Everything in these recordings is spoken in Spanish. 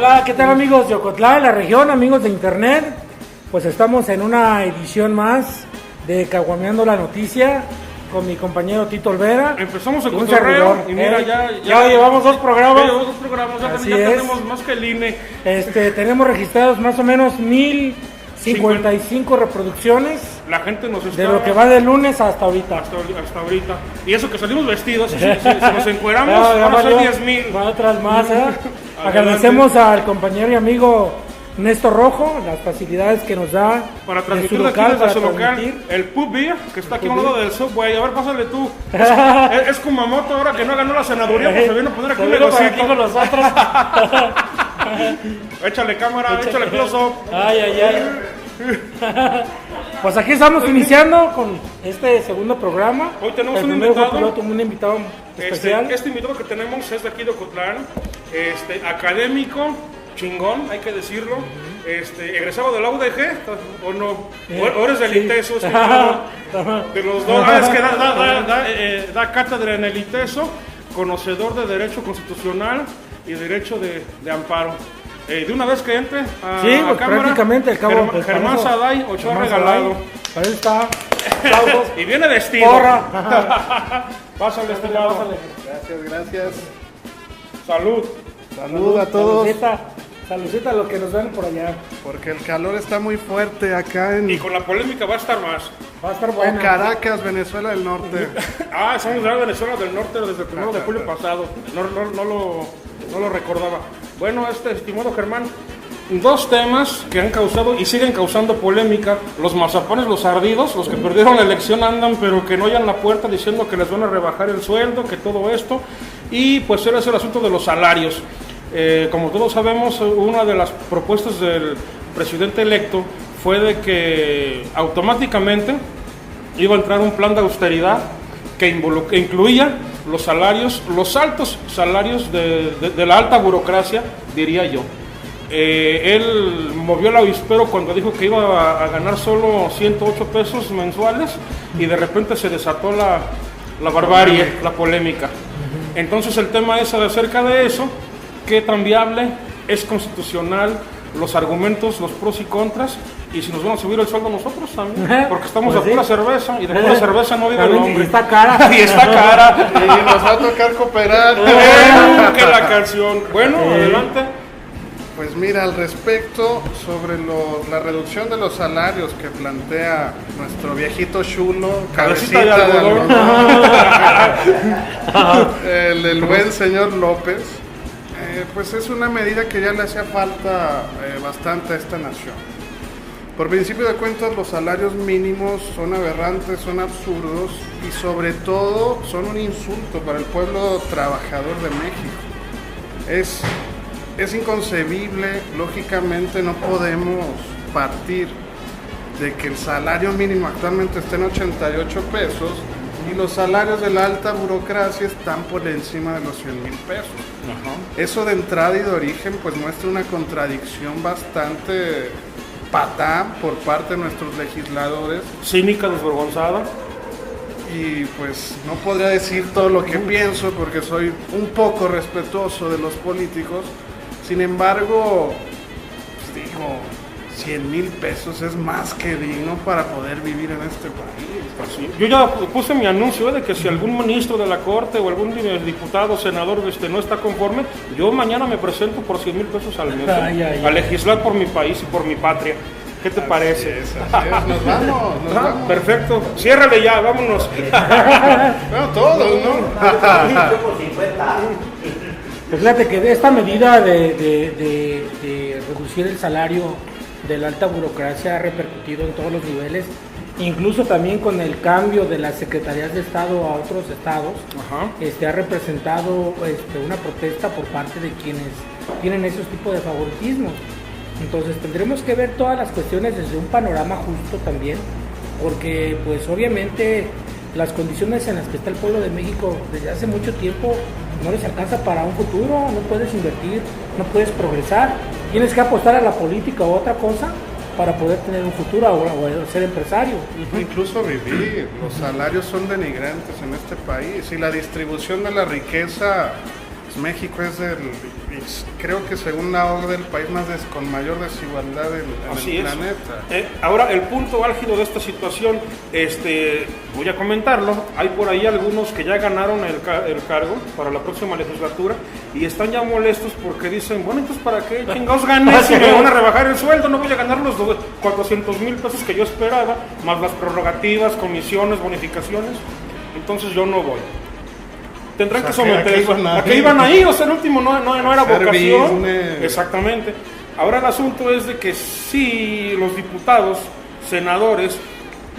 Hola, ¿qué tal amigos de Ocotlán, de la región, amigos de internet? Pues estamos en una edición más de Caguameando la Noticia con mi compañero Tito Olvera. Empezamos el cotorreo y mira, ya llevamos dos programas. Ya tenemos más que el INE. Tenemos registrados más o menos 1055 reproducciones. La gente nos está... De lo que va de lunes hasta ahorita. Hasta ahorita. Y eso que salimos vestidos, si nos encueramos, van a ser 10,000. Va otras más, ¿eh? Agradecemos al compañero y amigo Néstor Rojo, las facilidades que nos da para transmitir desde su local, el Pub Beer, que está aquí a un lado del Subway. A ver, pásale tú. Es Kumamoto ahora que no ganó la senaduría, pues se vino a poner aquí un negocito con nosotros. Échale cámara, échale close-up. Ay. Pues aquí estamos iniciando con este segundo programa. Hoy tenemos un invitado especial. Este invitado que tenemos es de aquí de Ocotlán, académico, chingón, hay que decirlo. Egresado de la UDG, ¿o no? ¿O eres del ITESO? De los dos. Es que da cátedra en el ITESO, conocedor de Derecho Constitucional y Derecho de Amparo. De una vez que entre a pues cámara, prácticamente el cabo Germán Saday, Ochoa regalado. Ahí está. Y viene vestido. Pásale este lado. Gracias. Salud a todos. Saludcita a los que nos ven por allá. Porque el calor está muy fuerte acá en... Y con la polémica va a estar más. Va a estar buena. Caracas, Venezuela del Norte. Estamos de Venezuela del Norte desde el 1 de julio pasado. No lo recordaba. Bueno, estimado Germán, dos temas que han causado y siguen causando polémica. Los mazapanes, los ardidos, los que perdieron la elección andan, pero que no hallan la puerta diciendo que les van a rebajar el sueldo, que todo esto. Y pues era el asunto de los salarios. Como todos sabemos, una de las propuestas del presidente electo fue de que automáticamente iba a entrar un plan de austeridad que incluía los salarios, los altos salarios de la alta burocracia, diría yo. Él movió el avispero cuando dijo que iba a ganar solo 108 pesos mensuales y de repente se desató la barbarie, la polémica. Entonces el tema es acerca de eso, qué tan viable, es constitucional, los argumentos, los pros y contras, y si nos van a subir el sueldo nosotros también, porque estamos pues de pura cerveza, y de pura cerveza no vive el hombre. Y está cara. Y está cara. Y nos va a tocar cooperar. Que la canción. Bueno, adelante. Pues mira, al respecto, sobre la reducción de los salarios que plantea nuestro viejito chulo, cabecita de algodón, el buen señor López, pues es una medida que ya le hacía falta bastante a esta nación. Por principio de cuentas, los salarios mínimos son aberrantes, son absurdos y sobre todo son un insulto para el pueblo trabajador de México. Es inconcebible, lógicamente no podemos partir de que el salario mínimo actualmente esté en 88 pesos y los salarios de la alta burocracia están por encima de los 100,000 pesos. Eso de entrada y de origen pues muestra una contradicción bastante patá por parte de nuestros legisladores. Cínica, desvergonzada. Y pues no podría decir todo lo que pienso porque soy un poco respetuoso de los políticos. Sin embargo, pues digo, 100,000 pesos es más que digno para poder vivir en este país. Así. Yo ya puse mi anuncio de que si algún ministro de la Corte o algún diputado, senador no está conforme, yo mañana me presento por 100,000 pesos al mes a legislar por mi país y por mi patria. ¿Qué te parece? Así es. Nos vamos. Perfecto. Ciérrale ya, vámonos. Bueno, todos, ¿no? Pues fíjate que esta medida de reducir el salario de la alta burocracia ha repercutido en todos los niveles, incluso también con el cambio de las secretarías de Estado a otros estados. Ha representado una protesta por parte de quienes tienen esos tipos de favoritismos. Entonces tendremos que ver todas las cuestiones desde un panorama justo también, porque pues obviamente las condiciones en las que está el pueblo de México desde hace mucho tiempo no les alcanza para un futuro, no puedes invertir, no puedes progresar, tienes que apostar a la política o a otra cosa para poder tener un futuro o ser empresario. Incluso vivir, los salarios son denigrantes en este país y la distribución de la riqueza, pues México es el creo que según la OCDE el país con mayor desigualdad en el planeta. Ahora, el punto álgido de esta situación, voy a comentarlo, hay por ahí algunos que ya ganaron el cargo para la próxima legislatura y están ya molestos porque dicen, bueno, entonces ¿para qué chingados gané si me van a rebajar el sueldo? No voy a ganar los 400,000 pesos que yo esperaba, más las prerrogativas, comisiones, bonificaciones, entonces yo no voy. Tendrán que someterse. ¿A qué iban ahí? O sea, el último no era vocación. Business. Exactamente. Ahora el asunto es de que si los diputados, senadores,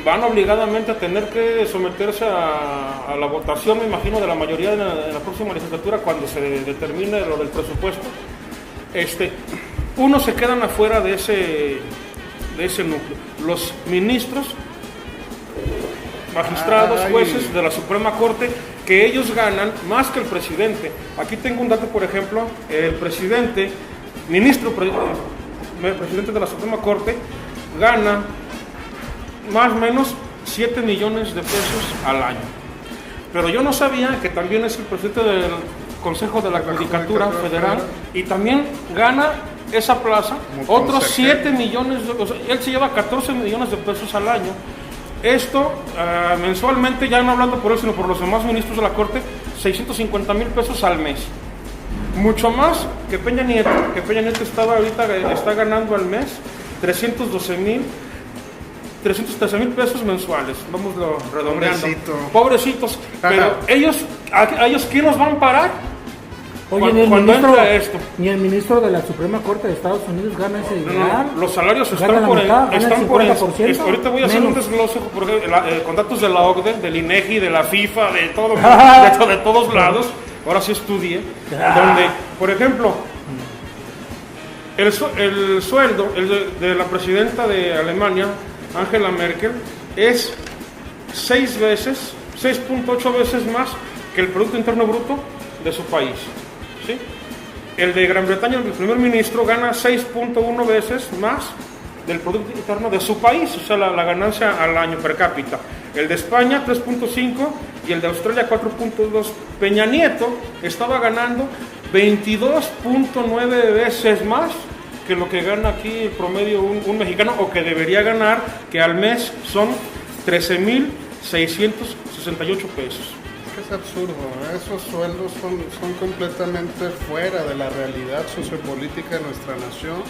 van obligadamente a tener que someterse a la votación, me imagino, de la mayoría en la próxima legislatura cuando se determine lo del presupuesto, unos se quedan afuera de ese núcleo. Los ministros, magistrados, jueces de la Suprema Corte, que ellos ganan más que el presidente. Aquí tengo un dato, por ejemplo, el presidente de la Suprema Corte gana más o menos 7 millones de pesos al año. Pero yo no sabía que también es el presidente del Consejo de la Judicatura Federal y también gana esa plaza otros 7 millones, o sea, él se lleva 14 millones de pesos al año. Esto mensualmente, ya no hablando por él, sino por los demás ministros de la Corte, 650,000 pesos al mes. Mucho más que Peña Nieto, está ganando al mes 313,000 pesos mensuales. Vamos redondeando. Pobrecitos. Pero ¿a ellos quién nos van a parar? Oye, ni el ministro de la Suprema Corte de Estados Unidos gana ese dinero. No, los salarios están por ahorita voy a hacer un desglose con datos de la OCDE, del INEGI, de la FIFA, de todo, de todos lados. Ahora sí estudié, donde, por ejemplo, el sueldo de la presidenta de Alemania, Angela Merkel, es 6.8 veces más que el Producto Interno Bruto de su país. ¿Sí? El de Gran Bretaña, el primer ministro, gana 6.1 veces más del Producto Interno de su país, o sea, la ganancia al año per cápita. El de España, 3.5, y el de Australia, 4.2. Peña Nieto estaba ganando 22.9 veces más que lo que gana aquí el promedio un mexicano, o que debería ganar, que al mes son 13,668 pesos. Es absurdo, ¿eh? Esos sueldos son completamente fuera de la realidad sociopolítica de nuestra nación,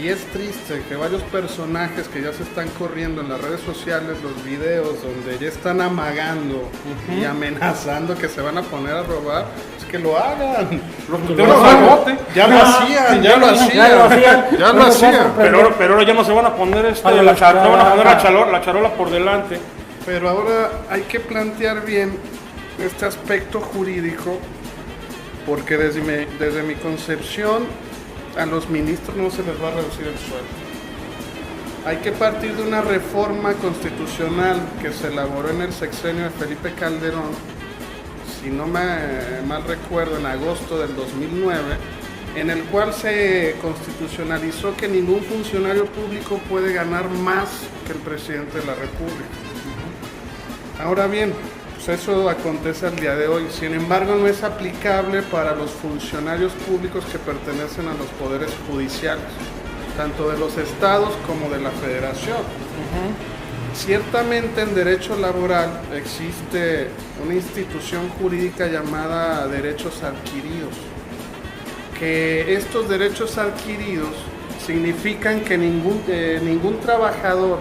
y es triste que varios personajes que ya se están corriendo en las redes sociales, los videos donde ya están amagando y amenazando que se van a poner a robar, es que lo hagan. Ya lo hacían. Pero ahora ya no se van a poner la charola por delante. Pero ahora hay que plantear bien este aspecto jurídico, porque desde mi concepción a los ministros no se les va a reducir el sueldo. Hay que partir de una reforma constitucional que se elaboró en el sexenio de Felipe Calderón, si no me mal recuerdo, en agosto del 2009, en el cual se constitucionalizó que ningún funcionario público puede ganar más que el presidente de la República. Ahora bien, pues eso acontece al día de hoy. Sin embargo, no es aplicable para los funcionarios públicos que pertenecen a los poderes judiciales, tanto de los estados como de la federación. Ciertamente en derecho laboral existe una institución jurídica llamada derechos adquiridos, que estos derechos adquiridos significan que ningún trabajador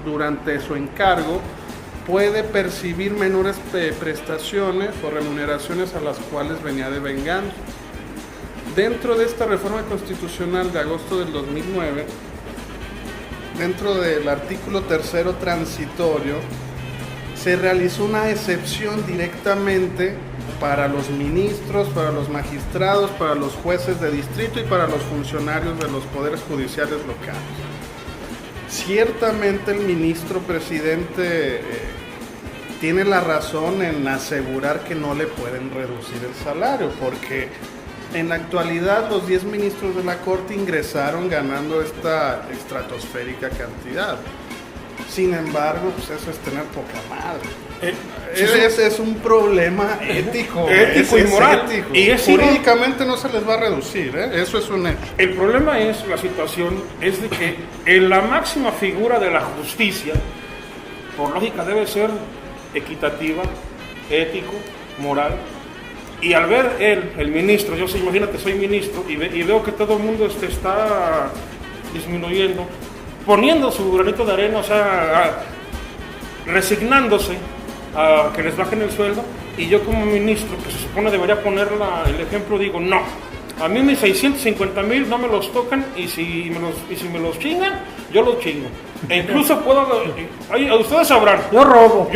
durante su encargo puede percibir menores prestaciones o remuneraciones a las cuales venía devengando. Dentro de esta reforma constitucional de agosto del 2009, dentro del artículo 3º transitorio, se realizó una excepción directamente para los ministros, para los magistrados, para los jueces de distrito y para los funcionarios de los poderes judiciales locales. Ciertamente el ministro presidente tiene la razón en asegurar que no le pueden reducir el salario, porque en la actualidad los 10 ministros de la Corte ingresaron ganando esta estratosférica cantidad. Sin embargo, pues eso es tener poca madre. Ese es un problema ético. Ético y moral. Ético. Y es jurídicamente no se les va a reducir, eso es un hecho. El problema es, la situación es de que en la máxima figura de la justicia, por lógica debe ser equitativa, ético, moral. Y al ver el ministro, imagínate, soy ministro y veo que todo el mundo está disminuyendo, poniendo su granito de arena, o sea, resignándose a que les bajen el sueldo, y yo como ministro, que se supone debería poner el ejemplo, digo, no, a mí mis 650,000 no me los tocan, y si me los chingan, yo los chingo. E incluso puedo, ustedes sabrán, yo robo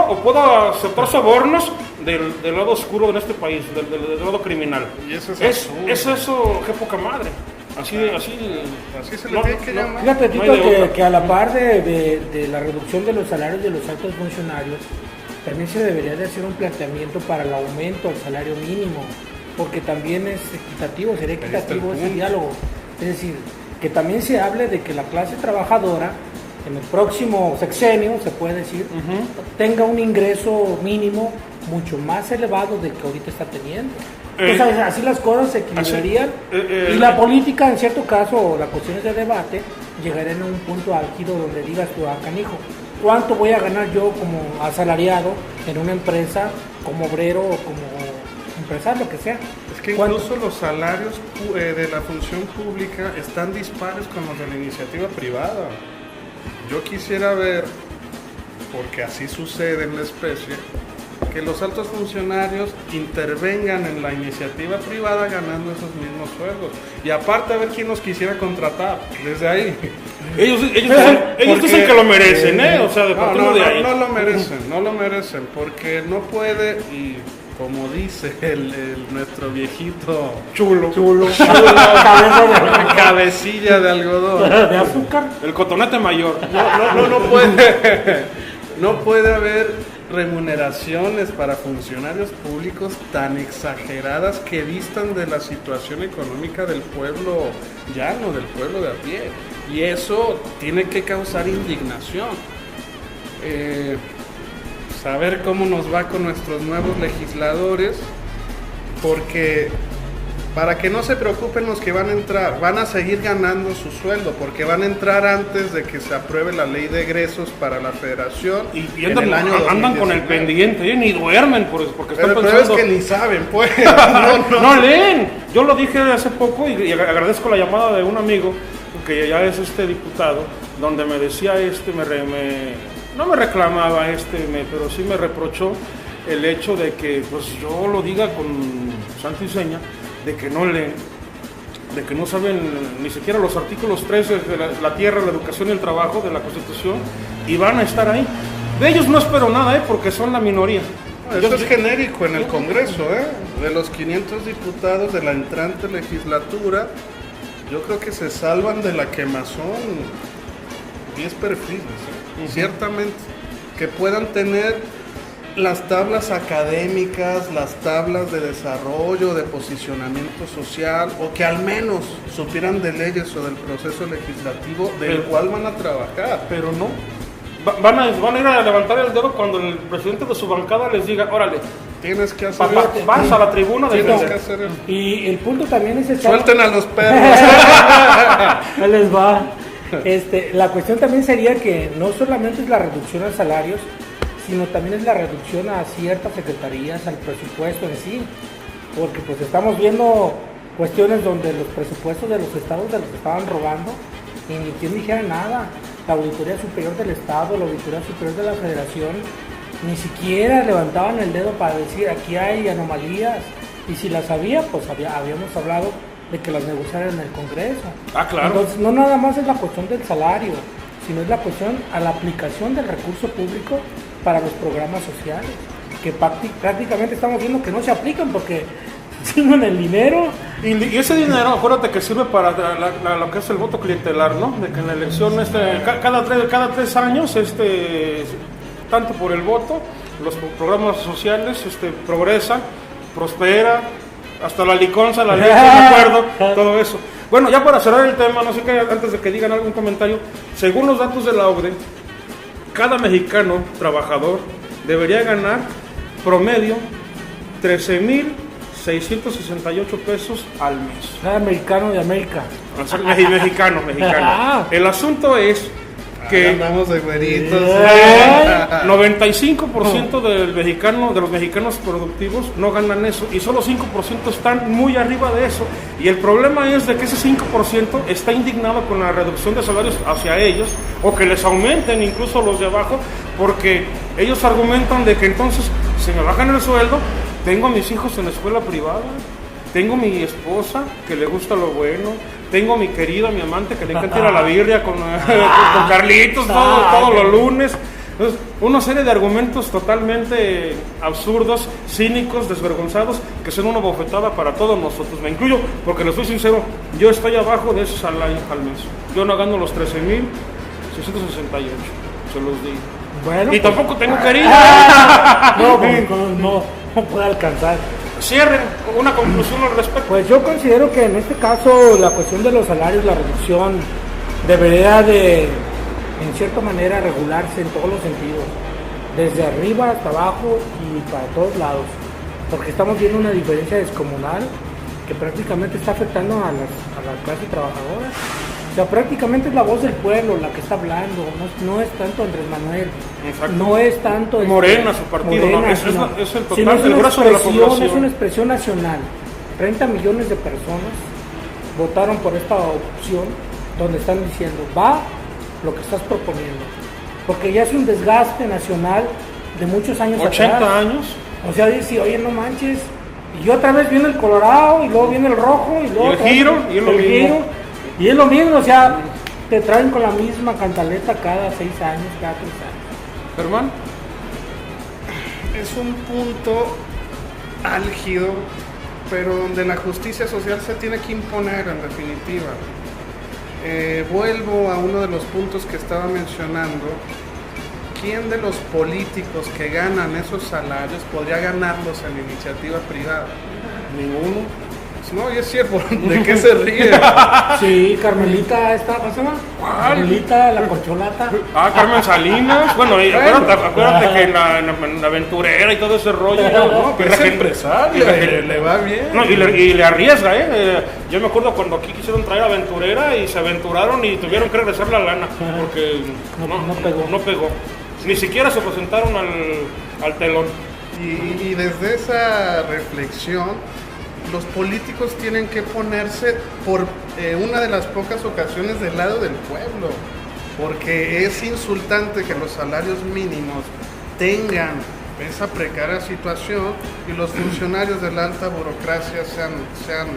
o puedo aceptar sobornos del lado oscuro de este país, del lado criminal. Y eso es eso, qué poca madre. Así se le tiene que llamar. Fíjate, Tito, que a la par de la reducción de los salarios de los altos funcionarios, también se debería de hacer un planteamiento para el aumento al salario mínimo, porque también es equitativo, sería equitativo ese diálogo. Es decir, que también se hable de que la clase trabajadora en el próximo sexenio, se puede decir, tenga un ingreso mínimo mucho más elevado del que ahorita está teniendo. Entonces, así las cosas se equilibrarían y la política, en cierto caso, o las cuestiones de debate, llegarían a un punto álgido donde digas tú, canijo, ¿cuánto voy a ganar yo como asalariado en una empresa, como obrero o como empresario, lo que sea? Es que incluso los salarios de la función pública están dispares con los de la iniciativa privada. Yo quisiera ver, porque así sucede en la especie, que los altos funcionarios intervengan en la iniciativa privada ganando esos mismos sueldos. Y aparte a ver quién los quisiera contratar, desde ahí. Ellos dicen que lo merecen, o sea, de de ahí. No lo merecen, porque no puede, y como dice nuestro viejito chulo, cabecilla de algodón, de azúcar, el cotonete mayor. No puede haber remuneraciones para funcionarios públicos tan exageradas que distan de la situación económica del pueblo llano, del pueblo de a pie. Y eso tiene que causar indignación. Saber cómo nos va con nuestros nuevos legisladores, porque para que no se preocupen los que van a entrar, van a seguir ganando su sueldo, porque van a entrar antes de que se apruebe la ley de egresos para la federación. Y andan con el pendiente, ni duermen porque están pensando. Pero es que ni saben, pues. No leen. Yo lo dije hace poco y agradezco la llamada de un amigo que ya es diputado, donde me decía no me reclamaba pero sí me reprochó el hecho de que pues yo lo diga con santo y seña, de que no leen, de que no saben ni siquiera los artículos 13 de la tierra, la educación y el trabajo de la Constitución, y van a estar ahí. De ellos no espero nada, porque son la minoría. Eso es genérico en el Congreso, de los 500 diputados de la entrante legislatura, yo creo que se salvan de la quemazón 10 perfiles, ciertamente, que puedan tener las tablas académicas, las tablas de desarrollo, de posicionamiento social, o que al menos supieran de leyes o del proceso legislativo del cual van a trabajar. Pero no. Van a ir a levantar el dedo cuando el presidente de su bancada les diga, órale, tienes que hacer vas a la tribuna de Y el punto también es suelten a los perros. Ahí les va. La cuestión también sería que no solamente es la reducción a salarios, sino también es la reducción a ciertas secretarías, al presupuesto en sí, porque pues estamos viendo cuestiones donde los presupuestos de los estados se los estaban robando y ni quien dijera nada. La Auditoría Superior del Estado, la Auditoría Superior de la Federación, ni siquiera levantaban el dedo para decir aquí hay anomalías, y si las había, pues habíamos hablado de que las negociaran en el Congreso. Claro. Entonces no nada más es la cuestión del salario, sino es la cuestión a la aplicación del recurso público para los programas sociales, que prácticamente estamos viendo que no se aplican porque siguen el dinero. Y ese dinero, acuérdate que sirve para lo que es el voto clientelar, ¿no? De que en la elección cada 3 años, tanto por el voto, los programas sociales progresan, prosperan, hasta la liconza, la leche, me acuerdo, todo eso. Bueno, ya para cerrar el tema, no sé qué, antes de que digan algún comentario, según los datos de la OCDE, cada mexicano trabajador debería ganar promedio 13,668 pesos al mes. Cada americano de América. Mexicano. El asunto es que andamos de güeritos. 95% de los mexicanos productivos no ganan eso y solo 5% están muy arriba de eso. Y el problema es de que ese 5% está indignado con la reducción de salarios hacia ellos o que les aumenten incluso los de abajo, porque ellos argumentan de que entonces se me bajan el sueldo, tengo a mis hijos en la escuela privada, tengo mi esposa que le gusta lo bueno, tengo a mi querida, mi amante que le encanta ir a la birria con Carlitos todos los lunes. Entonces, una serie de argumentos totalmente absurdos, cínicos, desvergonzados, que son una bofetada para todos nosotros. Me incluyo, porque les soy sincero, yo estoy abajo de ese salario al mes. Yo no gano los 13,668, se los digo. Bueno, y tampoco tengo querida. No puede alcanzar. Cierren, una conclusión al respecto. Pues yo considero que en este caso la cuestión de los salarios, la reducción, debería de, en cierta manera, regularse en todos los sentidos, desde arriba hasta abajo y para todos lados, porque estamos viendo una diferencia descomunal que prácticamente está afectando a la clase trabajadora. O sea, prácticamente es la voz del pueblo la que está hablando, no es tanto Andrés Manuel. Exacto. No es tanto Morena, su partido, Morena, es el total, es el brazo de la población. Es una expresión nacional. 30 millones de personas votaron por esta opción, donde están diciendo, va lo que estás proponiendo. Porque ya es un desgaste nacional de muchos años 80 atrás. años. O sea, dice, oye, no manches, y otra vez viene el colorado, y luego viene el rojo, y luego el giro, y es lo mismo. giro, y es lo mismo, o sea, te traen con la misma cantaleta cada 6 años, cada 3 años. Germán. Es un punto álgido, pero donde la justicia social se tiene que imponer en definitiva. Vuelvo a uno de los puntos que estaba mencionando. ¿Quién de los políticos que ganan esos salarios podría ganarlos en iniciativa privada? Ninguno. No, y es cierto, ¿de qué se ríe? Sí, Carmelita, ¿cómo se llama? ¿Cuál? Carmelita, la corcholata. Carmen Salinas. Bueno, acuérdate que en la aventurera y todo ese rollo. No, pero es empresario, le va bien. No, y le arriesga, Yo me acuerdo cuando aquí quisieron traer aventurera y se aventuraron y tuvieron que regresar la lana porque no pegó. Ni siquiera se presentaron al telón. Y desde esa reflexión, los políticos tienen que ponerse por una de las pocas ocasiones del lado del pueblo, porque es insultante que los salarios mínimos tengan esa precaria situación y los funcionarios de la alta burocracia sean tan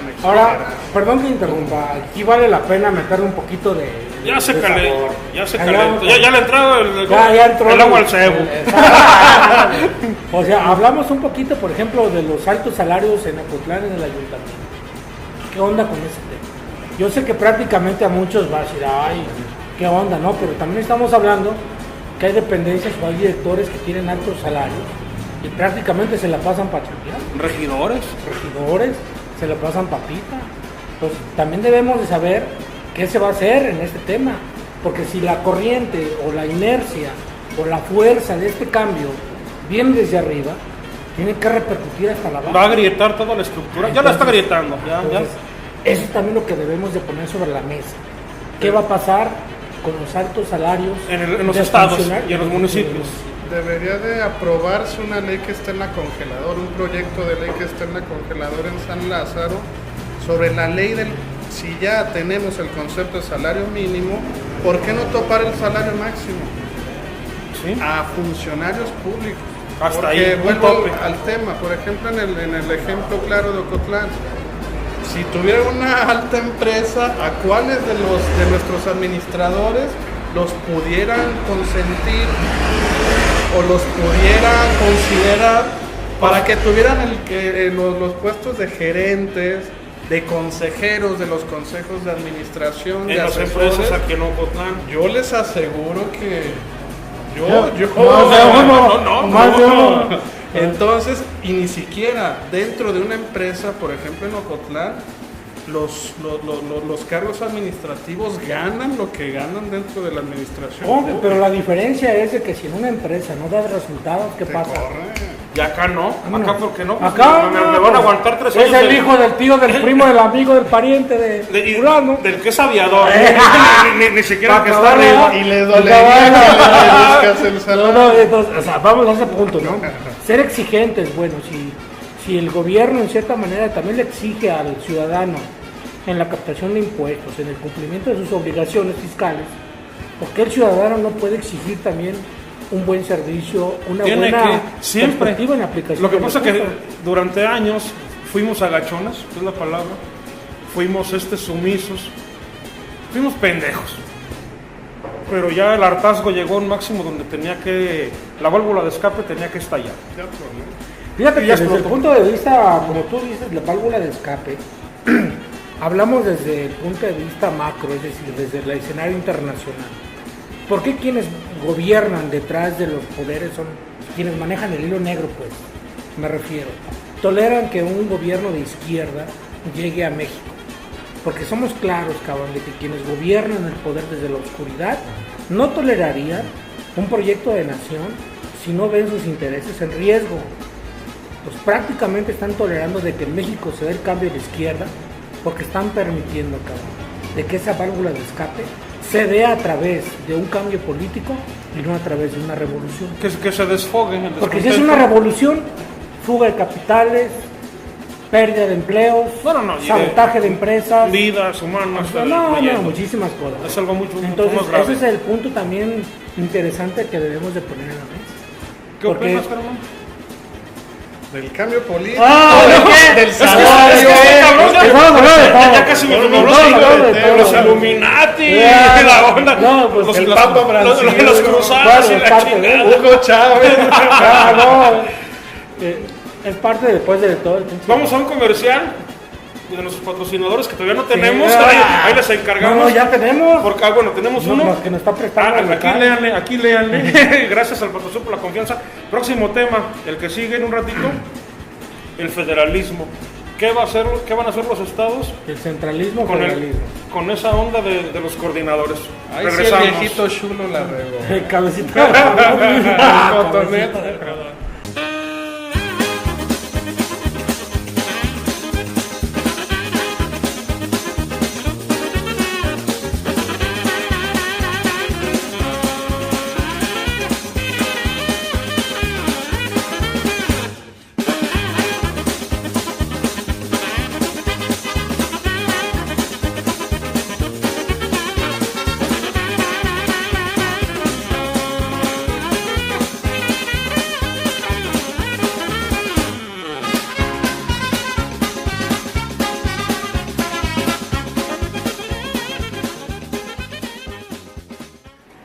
exagerados. Ahora, perdón que interrumpa, aquí vale la pena meterle un poquito de Ya se calentó. Ya Ya le entró entró el agua al cebo. O sea, hablamos un poquito, por ejemplo, de los altos salarios en Ocotlán, en el ayuntamiento. ¿Qué onda con ese tema? Yo sé que prácticamente a muchos va a decir, ay, ¿qué onda? No, pero también estamos hablando que hay dependencias o hay directores que tienen altos salarios y prácticamente se la pasan para chambear. Regidores, se la pasan papita. Pues también debemos de saber qué se va a hacer en este tema, porque si la corriente o la inercia o la fuerza de este cambio viene desde arriba, tiene que repercutir hasta la base. Va a agrietar toda la estructura. Entonces, ya la está agrietando. Eso es también lo que debemos de poner sobre la mesa. ¿Qué va a pasar con los altos salarios en los estados y en los municipios? Debería de aprobarse una ley que esté en la congeladora, un proyecto de ley que esté en la congeladora en San Lázaro, sobre la ley del... Si ya tenemos el concepto de salario mínimo, ¿por qué no topar el salario máximo? ¿Sí? A funcionarios públicos. Hasta porque ahí, vuelvo un tope. al tema, por ejemplo, en el ejemplo claro de Ocotlán. Si tuviera una alta empresa, ¿a cuáles de nuestros administradores los pudieran consentir o los pudieran considerar para que tuvieran los puestos de gerentes, de consejeros de los consejos de administración, En de las asesores? empresas aquí en Ocotlán. Yo les aseguro que Más de uno. Entonces, y ni siquiera dentro de una empresa, por ejemplo en Ocotlán, los cargos administrativos ganan lo que ganan dentro de la administración. Hombre, pero la diferencia es de que si en una empresa no da resultados, ¿qué pasa? Y acá no, acá porque no, pues, Acá me van a aguantar 3 años. es el hijo del tío, del primo, del amigo, del pariente de fulano. Del que es aviador, ni siquiera el que está Pa' acabar, arriba. Y le dolería que le reduzcas el No, salario. entonces, o sea, vamos a ese punto, ¿no? Ser exigentes, bueno, si el gobierno en cierta manera también le exige al ciudadano en la captación de impuestos, en el cumplimiento de sus obligaciones fiscales, ¿por qué el ciudadano no puede exigir también un buen servicio, una Tiene buena que siempre. perspectiva en la aplicación? Lo que de pasa los es que costos? durante años fuimos agachones, es la palabra, fuimos sumisos, fuimos pendejos. Pero ya el hartazgo llegó a un máximo donde la válvula de escape tenía que estallar. Fíjate que Ya desde el explotó. punto de vista, como tú dices, la válvula de escape, hablamos desde el punto de vista macro, es decir, desde el escenario internacional. ¿Por qué quienes gobiernan detrás de los poderes son quienes manejan el hilo negro, pues? Me refiero. Toleran que un gobierno de izquierda llegue a México. Porque somos claros, cabrón, de que quienes gobiernan el poder desde la oscuridad no tolerarían un proyecto de nación si no ven sus intereses en riesgo. Pues prácticamente están tolerando de que en México se dé el cambio de izquierda porque están permitiendo, cabrón, de que esa válvula de escape se dé a través de un cambio político y no a través de una revolución. Que se desfoguen. Porque si es una revolución, fuga de capitales, pérdida de empleos, No, y sabotaje de empresas, vidas humanas. no, leyendo. muchísimas cosas. Es algo mucho Entonces, más grave. ese es el punto también interesante que debemos de poner en la mesa. ¿Qué porque- opinas, Germán? Del cambio político, ¿de qué? del Es que salario. cabrón, ya casi me No, los no, Illuminati, Ya, la onda, no, pues el los Papa Francisco, los cruzados y claro, la parte de chingada. Hugo Chávez. Es parte después de todo el punto. Vamos a un comercial de nuestros patrocinadores que todavía no tenemos. Sí. Ahí les encargamos. No, ya tenemos. Porque, bueno, tenemos No, uno. los que nos está prestando el Aquí local. aquí léanle. Gracias al patrocinio por la confianza. Próximo tema, el que sigue en un ratito, el federalismo. ¿Qué van a hacer los estados El centralismo, con, federalismo. con esa onda de los coordinadores? Ahí sí el Regresamos. viejito chulo la regó. El cabecita. Cotonete.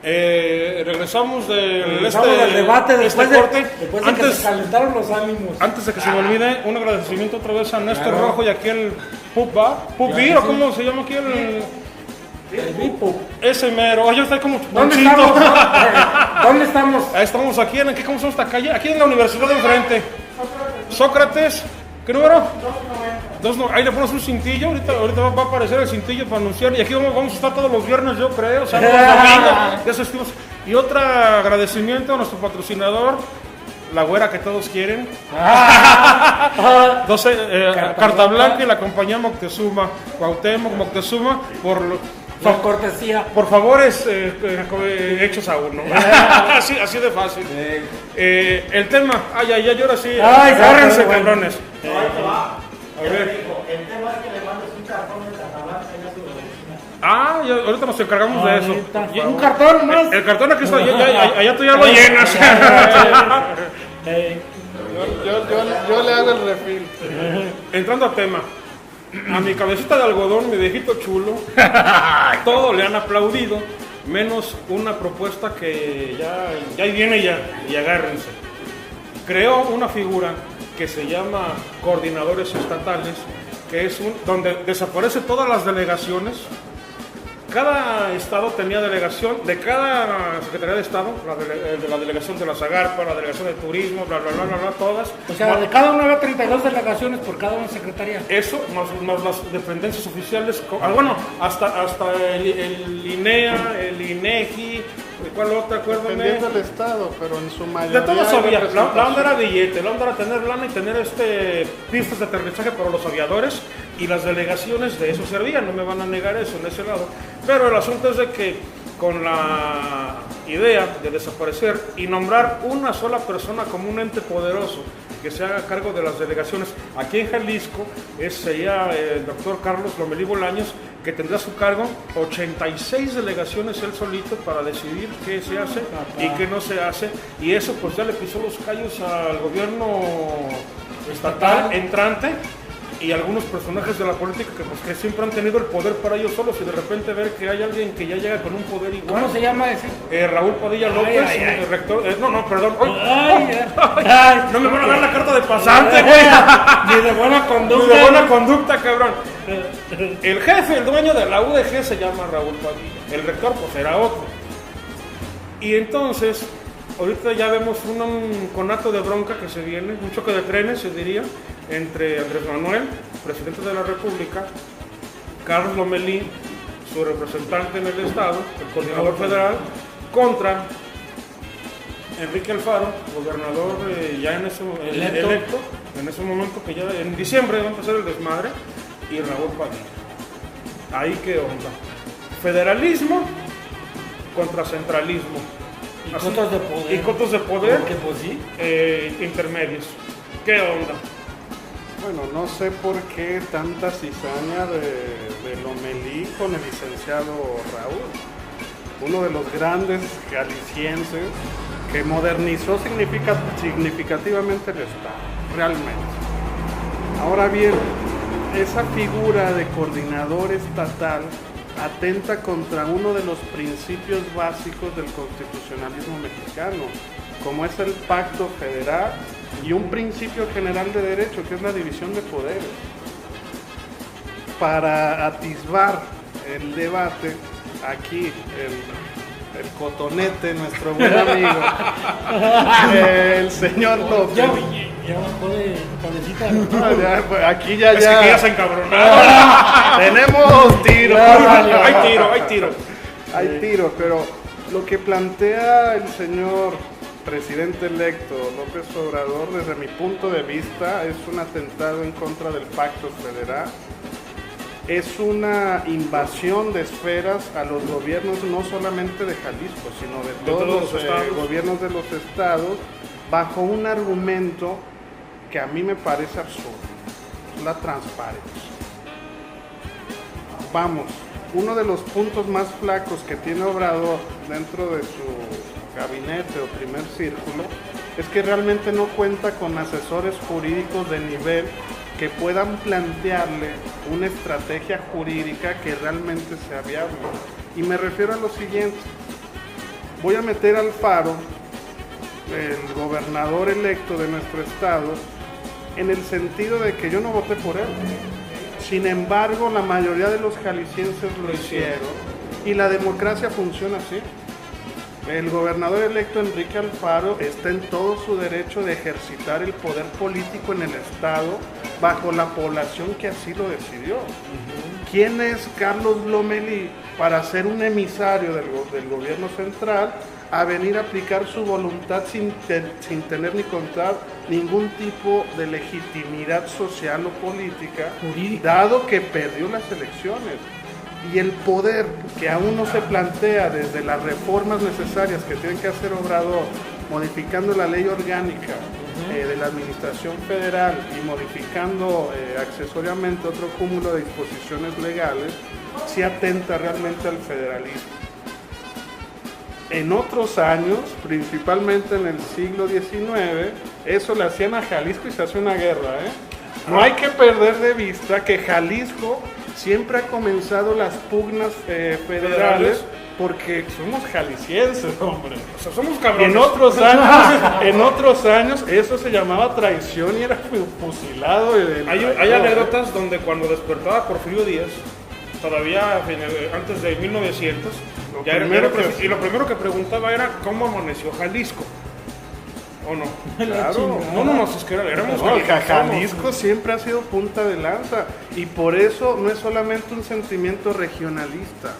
Regresamos del Del debate después, corte. después de que se calentaron los ánimos. Antes de que se me olvide, un agradecimiento otra vez a Néstor Claro. Rojo y aquí el Pup Bar. Pup Beer, ¿o cómo se llama aquí el...? El Bipo. Ese mero. Oh, ya está como ¿Dónde chuponcito. estamos? ¿Dónde estamos? Ahí estamos aquí, ¿cómo se llama esta calle? Aquí en la universidad de enfrente. Sócrates. ¿Qué número? 290. Ahí le pones un cintillo, ahorita va a aparecer el cintillo para anunciar. Y aquí vamos a estar todos los viernes, yo creo, sábados, domingos, de esos estilos. Y otro agradecimiento a nuestro patrocinador, la güera que todos quieren. 12, Carta Blanca y la compañía Moctezuma, Cuauhtémoc Moctezuma, Por cortesía. por favores hechos a uno. así de fácil. El tema, ay, ahora sí, Ay, agárrense, bueno. cabrones. A ver. El tema es que le mandes un cartón de Cartablanca y a su oficina. Ya, ahorita nos encargamos de eso. Y un cartón más. El cartón aquí está, allá tú ya lo llenas. Yo le hago el refil. Entrando al tema, a mi cabecita de algodón, mi viejito chulo, todo le han aplaudido, menos una propuesta que ya ahí viene y agárrense. Creó una figura que se llama coordinadores estatales, que es donde desaparecen todas las delegaciones cada estado tenía delegación, de cada Secretaría de Estado, de la delegación de la Zagarpa, la delegación de turismo, bla, bla, bla, bla, bla, todas. O sea, de cada uno había 32 delegaciones por cada una secretaría. Eso, más las dependencias oficiales, bueno, hasta el INEA, el INEGI, ¿cuál otra? Acuérdame. Dependiendo del estado, pero en su mayoría. De todo sabía, la onda era billete, la onda era tener lana y tener pistas de aterrizaje para los aviadores, y las delegaciones de eso servían, no me van a negar eso en ese lado. Pero el asunto es de que con la idea de desaparecer y nombrar una sola persona como un ente poderoso que se haga cargo de las delegaciones, aquí en Jalisco sería el doctor Carlos Lomelí Bolaños, que tendrá a su cargo 86 delegaciones él solito para decidir qué se hace y qué no se hace, y eso pues ya le pisó los callos al gobierno estatal entrante y algunos personajes de la política que siempre han tenido el poder para ellos solos, y de repente ver que hay alguien que ya llega con un poder igual. ¿Cómo se llama ese? Raúl Padilla López, ay. rector. Perdón. Ay, no me van a dar la carta de pasante, güey. Ni de buena conducta. Ni de buena conducta, cabrón. El jefe, el dueño de la UDG se llama Raúl Padilla. El rector, pues era otro. Y entonces, ahorita ya vemos un conato de bronca que se viene, un choque de trenes, se diría, entre Andrés Manuel, presidente de la República, Carlos Lomelí, su representante en el Estado, el coordinador federal, contra Enrique Alfaro, gobernador ya electo, en ese momento, que ya en diciembre va a empezar el desmadre, y Raúl Padilla. Ahí qué onda. Federalismo contra centralismo. Y cotos de poder. Y cotos de poder. Porque pues sí. Intermedios. ¿Qué onda? Bueno, no sé por qué tanta cizaña de Lomelí con el licenciado Raúl, uno de los grandes jaliscienses que modernizó significativamente el Estado, realmente. Ahora bien, esa figura de coordinador estatal atenta contra uno de los principios básicos del constitucionalismo mexicano, como es el pacto federal y un principio general de derecho, que es la división de poderes. Para atisbar el debate, aquí el cotonete, nuestro buen amigo, el señor López. Ya bajó de cabecita. Aquí ya. Es que ya se encabronó. Tenemos tiro. Hay tiro. Hay tiro, pero lo que plantea el señor presidente electo López Obrador, desde mi punto de vista, es un atentado en contra del pacto federal. Es una invasión de esferas a los gobiernos, no solamente de Jalisco, sino de todos los gobiernos de los estados, bajo un argumento que a mí me parece absurdo: la transparencia. Vamos, uno de los puntos más flacos que tiene Obrador dentro de su gabinete o primer círculo es que realmente no cuenta con asesores jurídicos de nivel que puedan plantearle una estrategia jurídica que realmente sea viable. Y me refiero a lo siguiente: voy a meter al Alfaro, el gobernador electo de nuestro estado, en el sentido de que yo no voté por él. Sin embargo, la mayoría de los jaliscienses lo hicieron, y la democracia funciona así. El gobernador electo Enrique Alfaro está en todo su derecho de ejercitar el poder político en el estado bajo la población que así lo decidió. ¿Quién es Carlos Lomelí para ser un emisario del gobierno central a venir a aplicar su voluntad sin tener ni contar ningún tipo de legitimidad social o política, dado que perdió las elecciones? Y el poder que aún no se plantea desde las reformas necesarias que tiene que hacer Obrador, modificando la ley orgánica de la administración federal y modificando accesoriamente otro cúmulo de disposiciones legales, sí atenta realmente al federalismo. En otros años, principalmente en el siglo XIX, eso le hacían a Jalisco y se hace una guerra, No hay que perder de vista que Jalisco siempre ha comenzado las pugnas federales porque somos jaliscienses, hombre. O sea, somos cabrones. En otros años eso se llamaba traición y era fusilado. Hay anécdotas donde cuando despertaba Porfirio Díaz, todavía antes de 1900. Y lo primero que preguntaba era cómo amaneció Jalisco. ¿O no? Claro. No, es que éramos Jalisco siempre ha sido punta de lanza y por eso no es solamente un sentimiento regionalista,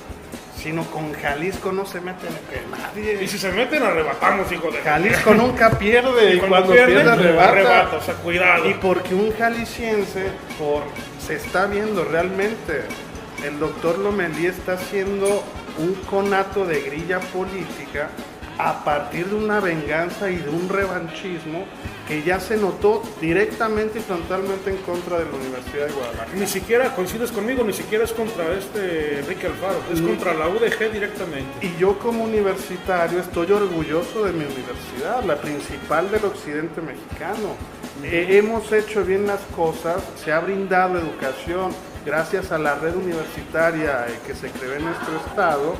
sino con Jalisco no se mete nadie. Y si se meten, arrebatamos, hijo de... Jalisco nunca pierde, y cuando pierde arrebata. O sea, cuidado. Y porque un jalisciense, se está viendo realmente, el doctor Lomelí está haciendo un conato de grilla política a partir de una venganza y de un revanchismo que ya se notó directamente y frontalmente en contra de la Universidad de Guadalajara. Ni siquiera coincides conmigo, ni siquiera es contra Enrique Alfaro, es contra la UDG directamente. Y yo como universitario estoy orgulloso de mi universidad, la principal del occidente mexicano. Hemos hecho bien las cosas, se ha brindado educación gracias a la red universitaria que se creó en nuestro estado.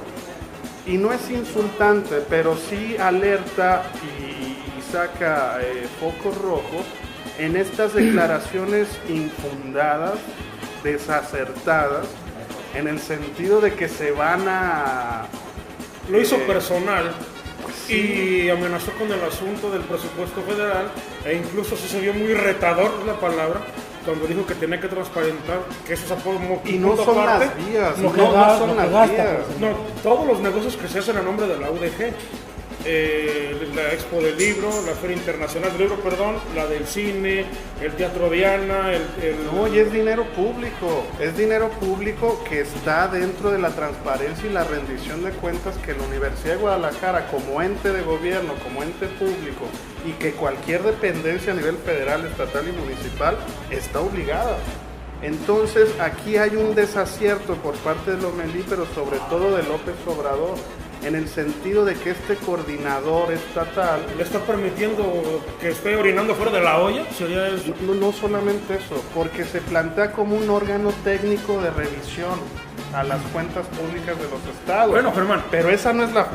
Y no es insultante, pero sí alerta y saca focos rojos en estas declaraciones infundadas, desacertadas, en el sentido de que se van a... Lo hizo personal sí. Y amenazó con el asunto del presupuesto federal e incluso se vio muy retador, es la palabra, cuando dijo que tenía que transparentar que esos apoyos y no son aparte, las vías, no son las vías. No, todos los negocios que se hacen a nombre de la UDG, la Expo del Libro, la Feria Internacional del Libro, perdón, la del cine, el Teatro Diana, No, y es dinero público que está dentro de la transparencia y la rendición de cuentas que la Universidad de Guadalajara, como ente de gobierno, como ente público, y que cualquier dependencia a nivel federal, estatal y municipal está obligada. Entonces aquí hay un desacierto por parte de Lomelí, pero sobre todo de López Obrador, en el sentido de que este coordinador estatal... ¿Le está permitiendo que esté orinando fuera de la olla? ¿Sería eso? No solamente eso, porque se plantea como un órgano técnico de revisión a las cuentas públicas de los estados. Bueno, Germán, pero esa no es la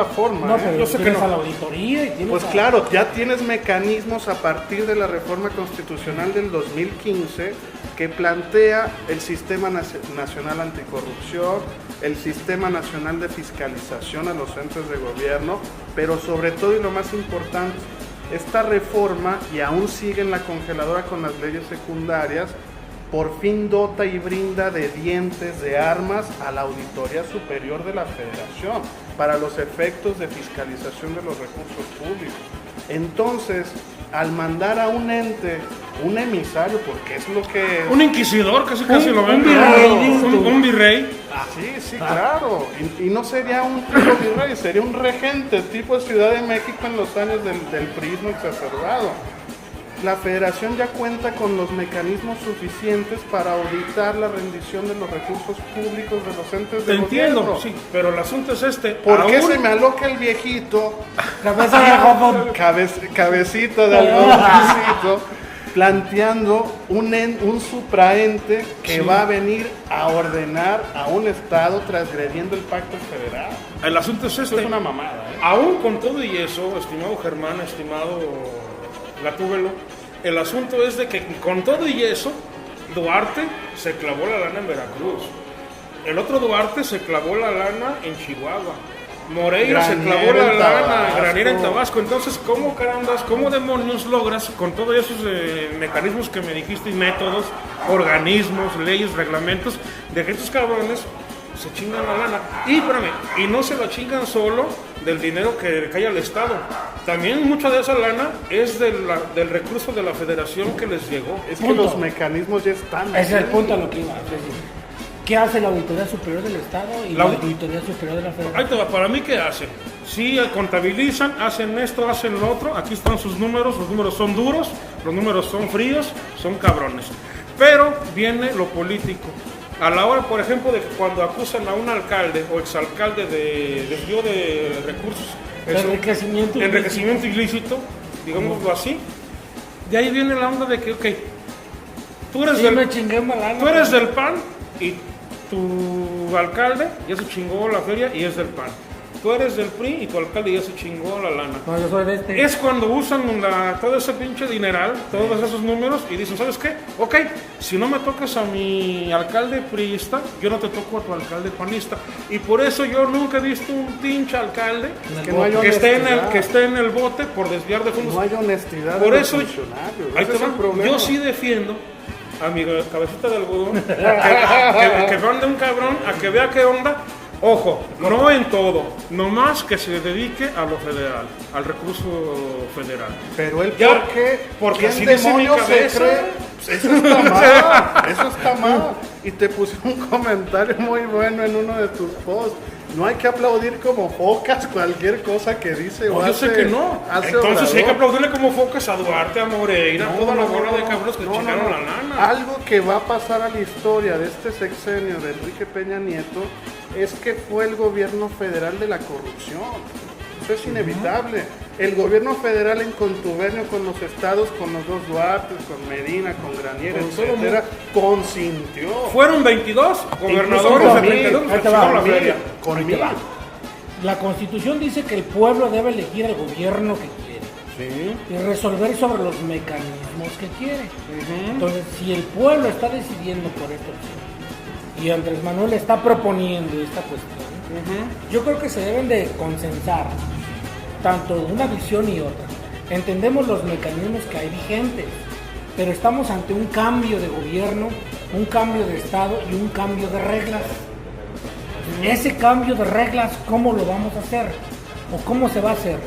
forma. No, pero yo sé que no. a la auditoría y tienes pues claro, ya tienes mecanismos a partir de la reforma constitucional del 2015 que plantea el Sistema Nacional Anticorrupción, el Sistema Nacional de Fiscalización a los entes de gobierno, pero sobre todo y lo más importante, esta reforma, y aún sigue en la congeladora con las leyes secundarias, por fin dota y brinda de dientes, de armas a la Auditoría Superior de la Federación para los efectos de fiscalización de los recursos públicos. Entonces, al mandar a un ente, un emisario, porque es lo que es... Un inquisidor, casi lo ven. Un virrey. Sí, claro. Y no sería un tipo virrey, sería un regente tipo Ciudad de México en los años del priismo exacerbado. La federación ya cuenta con los mecanismos suficientes para auditar la rendición de los recursos públicos de los entes de gobierno. Te entiendo, sí, pero el asunto es este. ¿Por qué se me aloca el viejito? Cabecito de algodón, planteando un supraente que va a venir a ordenar a un estado transgrediendo el pacto federal? El asunto es este. Eso es una mamada, ¿eh? Aún con todo y eso, estimado Germán, estimado Latúbelo, el asunto es de que con todo y eso, Duarte se clavó la lana en Veracruz. El otro Duarte se clavó la lana en Chihuahua. Moreira se clavó la lana, Granier en Tabasco. Entonces, ¿cómo carambas, cómo demonios logras con todos esos mecanismos que me dijiste y métodos, organismos, leyes, reglamentos, de que estos cabrones se chingan la lana? Y espérame, y no se la chingan solo del dinero que cae al Estado. También mucha de esa lana es del recurso de la Federación que les llegó. Es que los mecanismos ya están. Ese es el punto a lo que iba a decir. ¿Qué hace la Auditoría Superior del Estado y la Auditoría Superior de la Federación? Ahí te va, para mí, ¿qué hacen? Sí, contabilizan, hacen esto, hacen lo otro. Aquí están sus números, los números son duros, los números son fríos, son cabrones. Pero viene lo político. A la hora, por ejemplo, de que cuando acusan a un alcalde o exalcalde de desvío de recursos, enriquecimiento ilícito, digámoslo así, de ahí viene la onda de que, ok, tú eres del PAN y tu alcalde ya se chingó la feria y es del PAN. tú eres del PRI y tu alcalde ya se chingó la lana. No, yo soy de este. Es cuando usan todo ese pinche dineral, todos esos números, y dicen, ¿sabes qué? Ok, si no me tocas a mi alcalde priista, yo no te toco a tu alcalde panista. Y por eso yo nunca he visto un pinche alcalde que esté en el bote por desviar de fondos. No hay honestidad por de eso, los funcionarios. ahí Ese te es el va. problema. Yo sí defiendo a mi cabecita de algodón que mande un cabrón a que vea qué onda. Ojo, no en todo, nomás que se dedique a lo federal, al recurso federal. Pero él, Ya, porque así ¿quién dice mi demonios se cabeza? cree? Eso está mal, eso está mal. Y te puse un comentario muy bueno en uno de tus posts. No hay que aplaudir como focas cualquier cosa que dice o Yo hace. sé que no. hace Entonces hay que Obrador. aplaudirle como focas a Duarte, a Moreira, a toda la bola de cabros que chingaron la lana. Algo que va a pasar a la historia de este sexenio de Enrique Peña Nieto es que fue el gobierno federal de la corrupción. Eso es inevitable. El gobierno federal en contubernio con los estados, con los dos Duartes, con Medina, con Granier, Con todo etcétera, consintió. Fueron 22 gobernadores Incluso de con 32 mil, que ahí te va, chingaron la Mil, feria. con Ahí te mil. va. La Constitución dice que el pueblo debe elegir al gobierno que quiere y resolver sobre los mecanismos que quiere. Entonces, si el pueblo está decidiendo por esta opción y Andrés Manuel está proponiendo esta cuestión, yo creo que se deben de consensar tanto una visión y otra. Entendemos los mecanismos que hay vigentes, pero estamos ante un cambio de gobierno, un cambio de estado y un cambio de reglas. Ese cambio de reglas, ¿cómo lo vamos a hacer? ¿O cómo se va a hacer?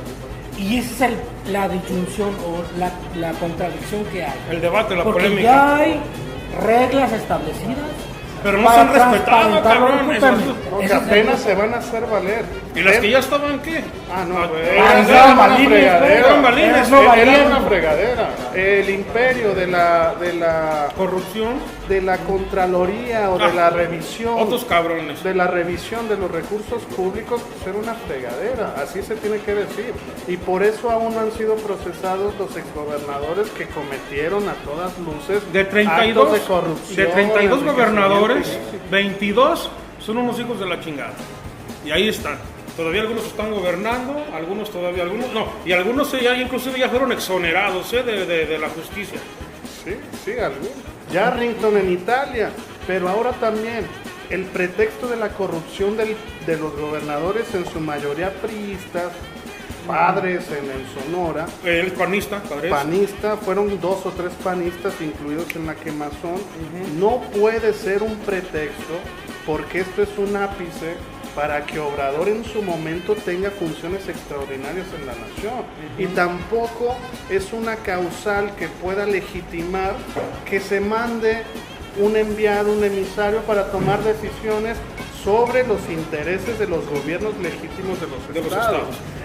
Y esa es la disyunción o la contradicción que hay. El debate, la Porque polémica. ya hay reglas establecidas, Pero no para se han respetado, transparentarlo cabrón. completamente. No, que Ese es el apenas punto. se van a hacer valer. ¿Y las que ya estaban qué? Ah, no, güey. Ah, Era eran una balines, fregadera. eran balines, no Era valían. una fregadera. El imperio de la Corrupción. Contraloría o de la revisión. Otros cabrones. De la revisión de los recursos públicos, pues era una fregadera, así se tiene que decir. Y por eso aún no han sido procesados los exgobernadores que cometieron a todas luces De 32, actos de corrupción. de 32 enriquecimiento gobernadores, ilícito. 22 son unos hijos de la chingada. Y ahí están. Todavía algunos están gobernando, algunos todavía, algunos no. Y algunos ya inclusive ya fueron exonerados de la justicia. Sí, algunos. Yarrington en Italia, pero ahora también el pretexto de la corrupción de los gobernadores, en su mayoría priistas, padres en Sonora, El panista, padre. panista, fueron 2 o 3 panistas incluidos en la quemazón. No puede ser un pretexto, porque esto es un ápice para que Obrador en su momento tenga funciones extraordinarias en la nación. Y tampoco es una causal que pueda legitimar que se mande un enviado, un emisario para tomar decisiones sobre los intereses de los gobiernos legítimos de los estados.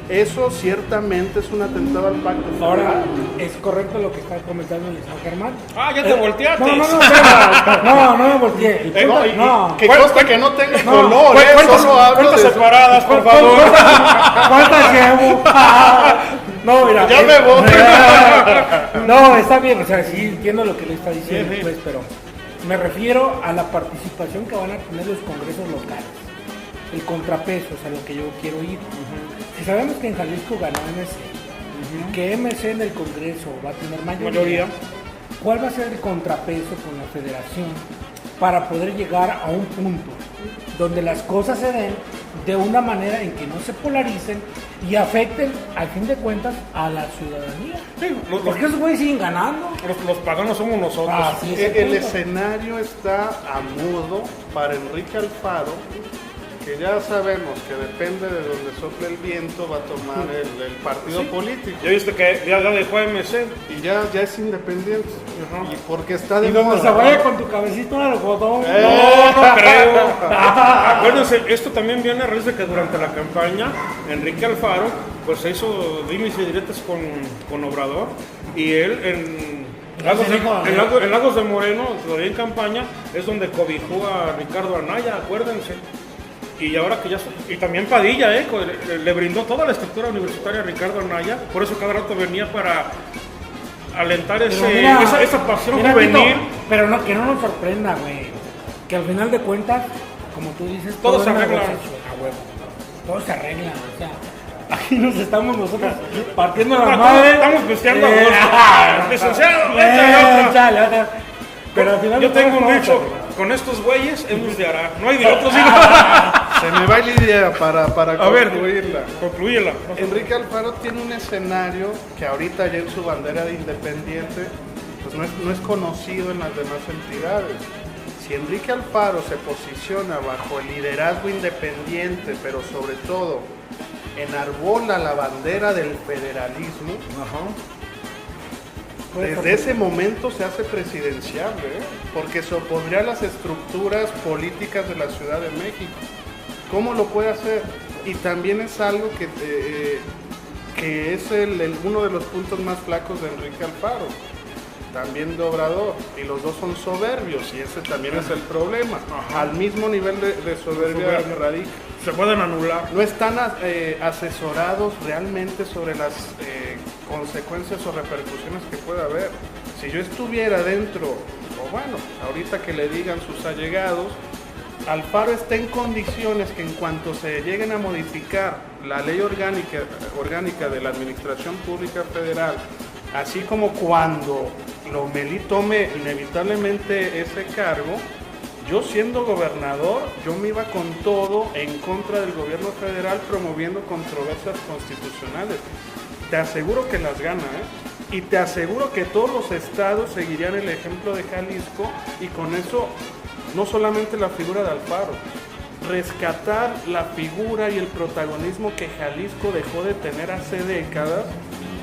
Eso ciertamente es un atentado al pacto Ahora, federal. ¿es correcto lo que está comentando el licenciado Germán? Ah, ya te volteaste. No me volteé. El punto- no. Que consta que no tenga No, color, solo hablo Cuentas de... separadas, por favor. ¿Cuántas llevo? No, mira. Ya me voy. No, está bien, o sea, sí entiendo lo que le está diciendo, pues, pero me refiero a la participación que van a tener los congresos locales. El contrapeso es a lo que yo quiero ir. Si sabemos que en Jalisco ganó MC, que MC en el Congreso va a tener mayoría, ¿cuál va a ser el contrapeso con la federación para poder llegar a un punto donde las cosas se den de una manera en que no se polaricen y afecten, al fin de cuentas, a la ciudadanía? Sí, Porque esos güeyes siguen ganando. los paganos somos nosotros. Así es El punto. escenario está a mudo para Enrique Alfaro, que ya sabemos que depende de donde sople el viento va a tomar el partido político. Ya viste que ya dejó MC. Y ya es independiente. Y porque está de Y donde moda. se vaya con tu cabecito de algodón. No creo. Acuérdense, esto también viene a raíz de que durante la campaña Enrique Alfaro pues se hizo dimes y diretes con Obrador, y él en Lagos de Moreno, todavía en campaña, es donde cobijó a Ricardo Anaya, acuérdense. Y ahora que ya... Y también Padilla, le brindó toda la estructura universitaria a Ricardo Anaya, por eso cada rato venía para alentar esa pasión mira, juvenil. Tito, pero no, que no nos sorprenda, güey. Que al final de cuentas, como tú dices, Todo es se arregla. negociación, a huevo. todo se arregla, o sea, aquí nos estamos nosotros partiendo la madre. Estamos pisteando a gusto. Licenciado, chale, otra. Pero al final yo tengo un vamos a dicho, arreglar. con estos güeyes hemos de hará. No hay de otros. Se me va la idea para A ver, concluirla. conclúyela. Enrique Alfaro tiene un escenario que ahorita ya en su bandera de independiente pues no es conocido en las demás entidades. Si Enrique Alfaro se posiciona bajo el liderazgo independiente, pero sobre todo enarbola la bandera del federalismo, desde ese momento se hace presidenciable, porque se opondría a las estructuras políticas de la Ciudad de México. ¿Cómo lo puede hacer? Y también es algo que es uno de los puntos más flacos de Enrique Alfaro, también de Obrador, y los dos son soberbios, y ese también es el problema. Al mismo nivel de soberbia radica. Se pueden anular. No están asesorados realmente sobre las consecuencias o repercusiones que pueda haber. Si yo estuviera dentro, o bueno, ahorita que le digan sus allegados, Alfaro está en condiciones que en cuanto se lleguen a modificar la ley orgánica de la Administración Pública Federal, así como cuando Lomelí tome inevitablemente ese cargo, yo siendo gobernador, yo me iba con todo en contra del gobierno federal promoviendo controversias constitucionales. Te aseguro que las gana, y te aseguro que todos los estados seguirían el ejemplo de Jalisco, y con eso no solamente la figura de Alfaro, rescatar la figura y el protagonismo que Jalisco dejó de tener hace décadas,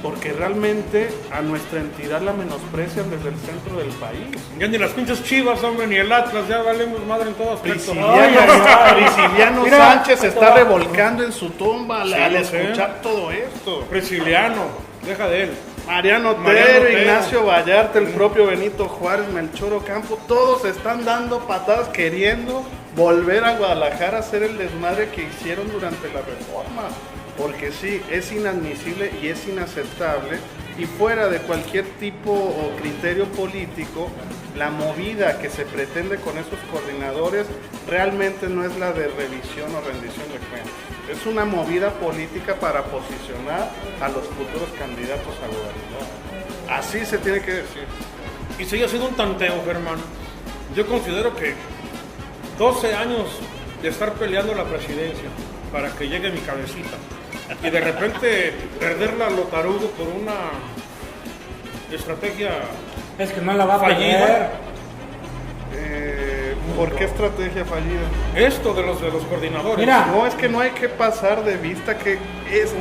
porque realmente a nuestra entidad la menosprecian desde el centro del país. Ya ni las pinches Chivas, hombre, ni el Atlas, ya valemos madre en todo aspecto. Prisciliano Sánchez se está revolcando en su tumba al escuchar todo esto. Prisciliano, deja de él. Mariano Otero, Ignacio Vallarta, el propio Benito Juárez, Melchor Ocampo, todos están dando patadas queriendo volver a Guadalajara a hacer el desmadre que hicieron durante la reforma. Porque sí, es inadmisible y es inaceptable, y fuera de cualquier tipo o criterio político, la movida que se pretende con esos coordinadores realmente no es la de revisión o rendición de cuentas. Es una movida política para posicionar a los futuros candidatos a gobernador. Así se tiene que decir. Y sigue siendo un tanteo, Germán. Yo considero que 12 años de estar peleando la presidencia para que llegue mi cabecita, y de repente perderla a lo tarugo por una estrategia Es que no la va a fallida. perder. ¿Por qué estrategia fallida? Esto de los coordinadores. Mira. No, es que no hay que pasar de vista que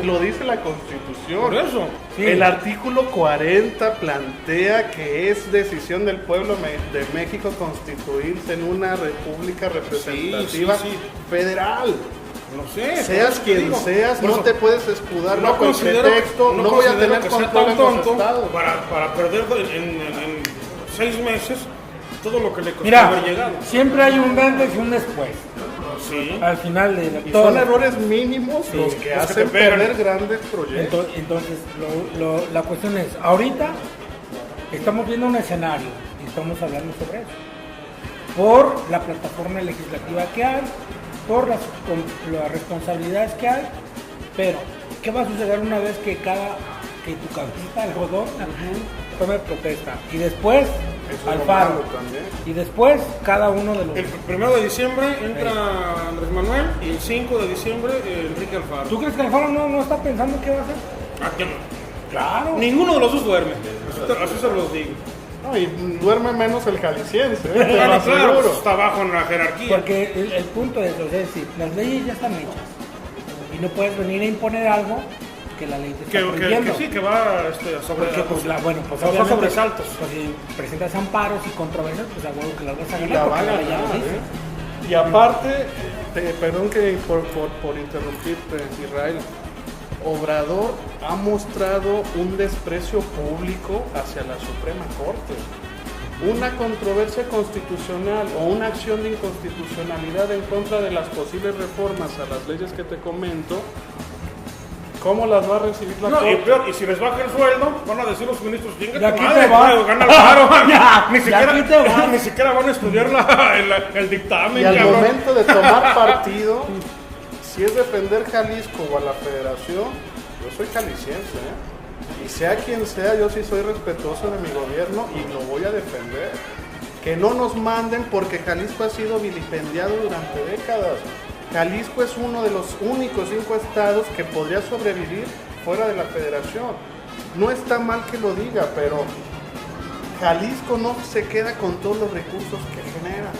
lo dice la Constitución. Por eso. Sí. El artículo 40 plantea que es decisión del pueblo de México constituirse en una república representativa sí. federal. No sé. Seas quien digo, seas, por no eso, te puedes escudar no bajo el considero pretexto, no voy a tener que sea control tan en los tonto estados. para perder en 6 meses todo lo que le costó Mira, haber llegado. siempre hay un antes y un después. Sí. Al final de Y todo. son errores mínimos Sí, los que los que hacen te pegan. perder grandes proyectos. Entonces, la cuestión es, ahorita estamos viendo un escenario y estamos hablando sobre eso. Por la plataforma legislativa que hay, por las responsabilidades que hay, pero ¿qué va a suceder una vez que tu cabecita, el rodón, tome protesta? Y después, Alfaro. Y después, cada uno de los... El 1 de diciembre entra Andrés Manuel y el 5 de diciembre Enrique Alfaro. ¿Tú crees que Alfaro no está pensando qué va a hacer? ¿A qué no? Claro. Ninguno de los dos duerme. Así se los digo. No, y duerme menos el jalisciense, te lo Claro, aseguro. está abajo en la jerarquía. Porque el punto es, o sea, es decir, las leyes ya están hechas y no puedes venir a imponer algo que la ley te está prohibiendo. que sí, que va sobre Porque pues causar obviamente, sobresaltos. pues si presentas amparos y controversias, pues a huevo que las vas a Y ganar. la va a porque la ley ya ganar, lo dice. Y aparte, perdón que por interrumpirte, Israel, Obrador ha mostrado un desprecio público hacia la Suprema Corte. Una controversia constitucional o una acción de inconstitucionalidad en contra de las posibles reformas a las leyes que te comento, ¿cómo las va a recibir la No, Corte? y peor, y si les baja el sueldo, van a decir los ministros, Y chinga aquí tu madre, te va. güey, gana el paro. Y aquí te va. Ni siquiera van a estudiar el dictamen, Y al cabrón. momento de tomar partido, si es defender Jalisco o a la federación, yo soy jalisciense, y sea quien sea, yo sí soy respetuoso de mi gobierno y lo voy a defender. Que no nos manden porque Jalisco ha sido vilipendiado durante décadas. Jalisco es uno de los únicos 5 estados que podría sobrevivir fuera de la federación. No está mal que lo diga, pero Jalisco no se queda con todos los recursos que genera.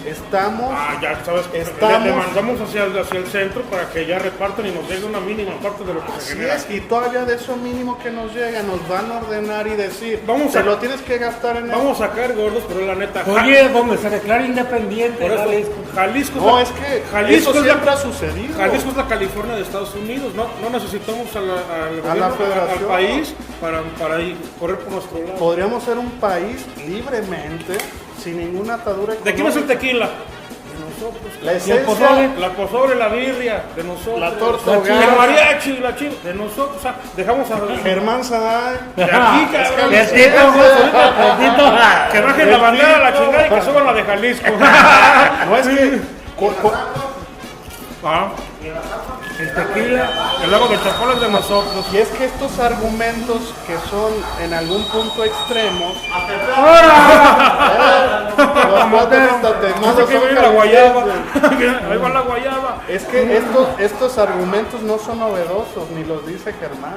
Estamos... ya sabes, le mandamos hacia el centro para que ya repartan y nos llegue una mínima parte de lo que se genera. Así es, y todavía de eso mínimo que nos llega, nos van a ordenar y decir, lo tienes que gastar en vamos a caer gordos, pero la neta... Oye, donde se declara independiente, por eso, Jalisco no, es que Jalisco eso siempre ha sucedido. Jalisco es la California de Estados Unidos, no necesitamos al la federación, al país para ir, correr por nuestro lado. Podríamos ser un país libremente, sin ninguna atadura económica. ¿De quién es el tequila? De nosotros. La esencia, la pozole, la birria, de nosotros. La torta el mariachi, la chiva, de nosotros. O sea, dejamos a Germán Saday. De aquí, cabrón. Que bajen la bandera, la chingada y que suban la de Jalisco. No es que... El tequila, el lago de Chapala es de nosotros. Y es que estos argumentos que son en algún punto extremos. La guayaba. Ahí va la guayaba. Es que estos argumentos no son novedosos, ni los dice Germán.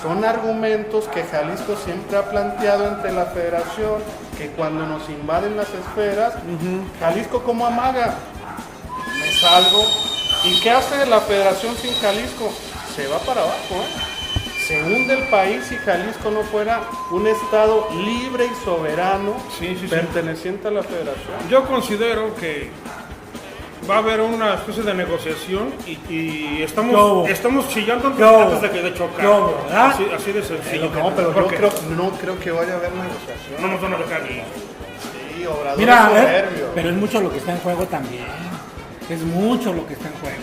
Son argumentos que Jalisco siempre ha planteado ante la federación, que cuando nos invaden las esferas, Jalisco como amaga, me salgo. ¿Y qué hace la federación sin Jalisco? Se va para abajo, Se hunde el país si Jalisco no fuera un estado libre y soberano perteneciente a la federación. Yo considero que va a haber una especie de negociación y estamos chillando antes de chocar. Así de sencillo. No, pero no creo que vaya a haber negociación. No nos van a dejar ni. Sí, Obrador. Mira, pero es mucho lo que está en juego también. Es mucho lo que está en juego.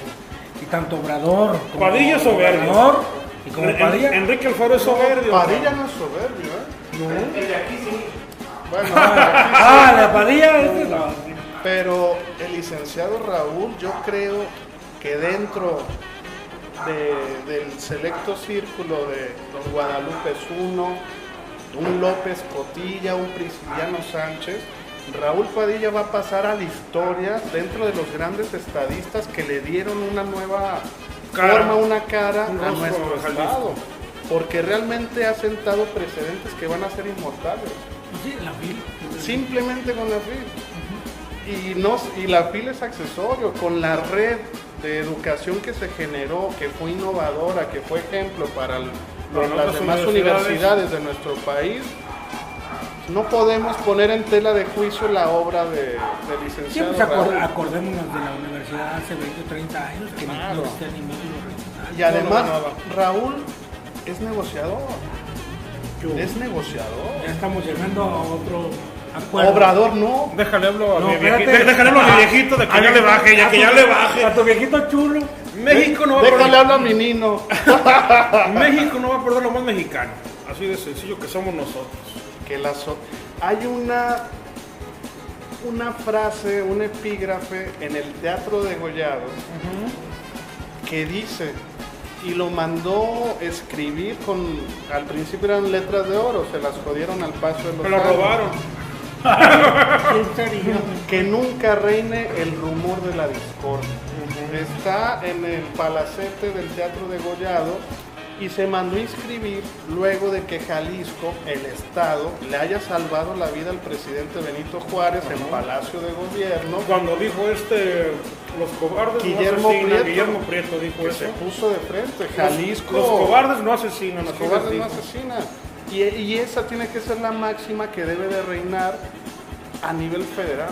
Y tanto Obrador como Padilla es soberbio. Y como Padilla. Enrique Alfaro es soberbio. Padilla no es soberbio, No. El de aquí sí. Bueno, la Padilla es no. Pero el licenciado Raúl, yo creo que dentro del selecto círculo de los Guadalupe uno, un López Cotilla, un Prisciliano Sánchez, Raúl Padilla va a pasar a la historia dentro de los grandes estadistas que le dieron una nueva forma, una cara a nuestro estado, porque realmente ha sentado precedentes que van a ser inmortales. Sí, la FIL. Simplemente con la FIL. Y la FIL es accesorio, con la red de educación que se generó, que fue innovadora, que fue ejemplo para las demás universidades de nuestro país. No podemos poner en tela de juicio la obra de licenciado. Acordémonos de la universidad hace 20 o 30 años que no existía ni módulo regional. Y además, Raúl es negociador. Es negociador. Ya estamos llegando a otro acuerdo. Obrador no. Déjale hablo a mi viejito de que ya le baje, que ya le baje. A tu viejito chulo. México no va Déjale hablar a mi nino. México no va a perder lo más mexicano. Así de sencillo que somos nosotros. Hay una frase, un epígrafe en el Teatro Degollado que dice, y lo mandó escribir al principio eran letras de oro, se las jodieron al paso de los años. Me lo robaron. Que nunca reine el rumor de la discordia. Está en el palacete del Teatro Degollado. Y se mandó a inscribir luego de que Jalisco, el Estado, le haya salvado la vida al presidente Benito Juárez en Palacio de Gobierno. Cuando dijo los cobardes Guillermo Prieto dijo eso. Se puso de frente. Jalisco. Los cobardes no asesinan. Los cobardes no asesinan. Y esa tiene que ser la máxima que debe de reinar a nivel federal.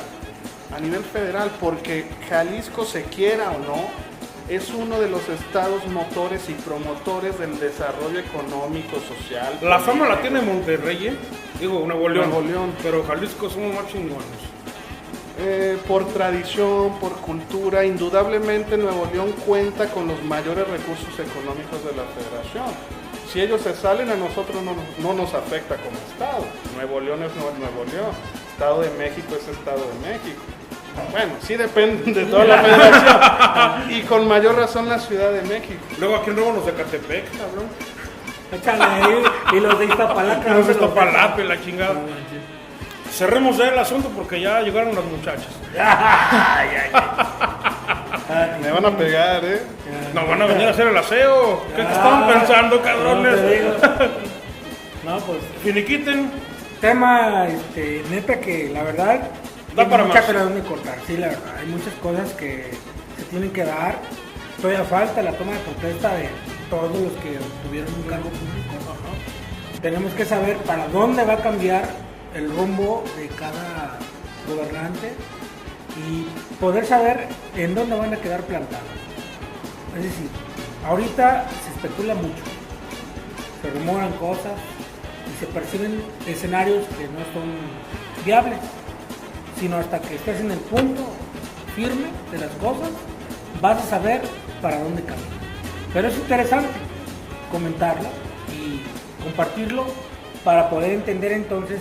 A nivel federal, porque Jalisco, se quiera o no, es uno de los estados motores y promotores del desarrollo económico, social. La fama la tiene Monterrey, Nuevo León. Pero Jalisco somos más chingones. Por tradición, por cultura, indudablemente Nuevo León cuenta con los mayores recursos económicos de la federación. Si ellos se salen, a nosotros no nos afecta como estado. Nuevo León es Nuevo León. Estado de México es Estado de México. Bueno, sí dependen de toda la federación. Y con mayor razón la Ciudad de México. Luego aquí luego los de Catepec, cabrón. Échale ahí, y los de Iztapalapa. Los de Iztapalapa y la chingada. Cerremos ya el asunto porque ya llegaron las muchachas. Me van a pegar, ¿eh? Nos van a venir a hacer el aseo. ¿Qué estaban pensando, cabrones? No, te digo. No, pues, Finiquiten. tema, neta que la verdad, Da hay para mucha más. tela donde cortar, sí, la verdad, hay muchas cosas que se tienen que dar. Todavía falta la toma de protesta de todos los que obtuvieron un cargo público. Tenemos que saber para dónde va a cambiar el rumbo de cada gobernante y poder saber en dónde van a quedar plantados. Es decir, ahorita se especula mucho, se rumoran cosas y se perciben escenarios que no son viables, sino hasta que estés en el punto firme de las cosas, vas a saber para dónde caminar. Pero es interesante comentarlo y compartirlo para poder entender entonces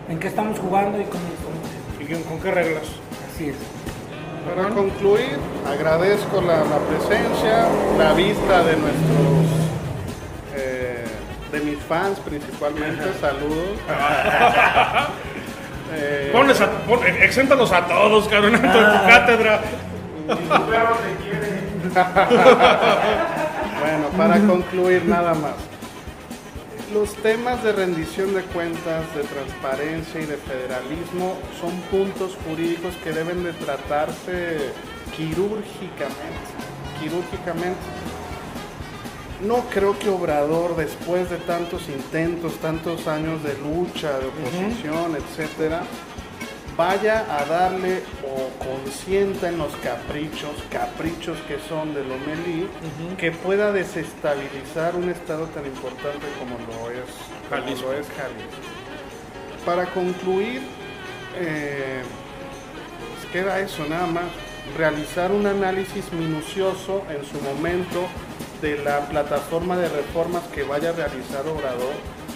en qué estamos jugando y cómo lo estamos haciendo. ¿Y con qué reglas? Así es. Para concluir, agradezco la presencia, la vista de nuestros, de mis fans principalmente, saludos. Exéntalos a todos, cabrón, en tu cátedra. Bueno, para concluir nada más. Los temas de rendición de cuentas, de transparencia y de federalismo son puntos jurídicos que deben de tratarse quirúrgicamente. No creo que Obrador, después de tantos intentos, tantos años de lucha, de oposición, etcétera, vaya a darle o consienta en los caprichos que son de Lomelí, que pueda desestabilizar un estado tan importante como lo es Jalisco. Para concluir, pues queda eso nada más, realizar un análisis minucioso en su momento de la plataforma de reformas que vaya a realizar Obrador,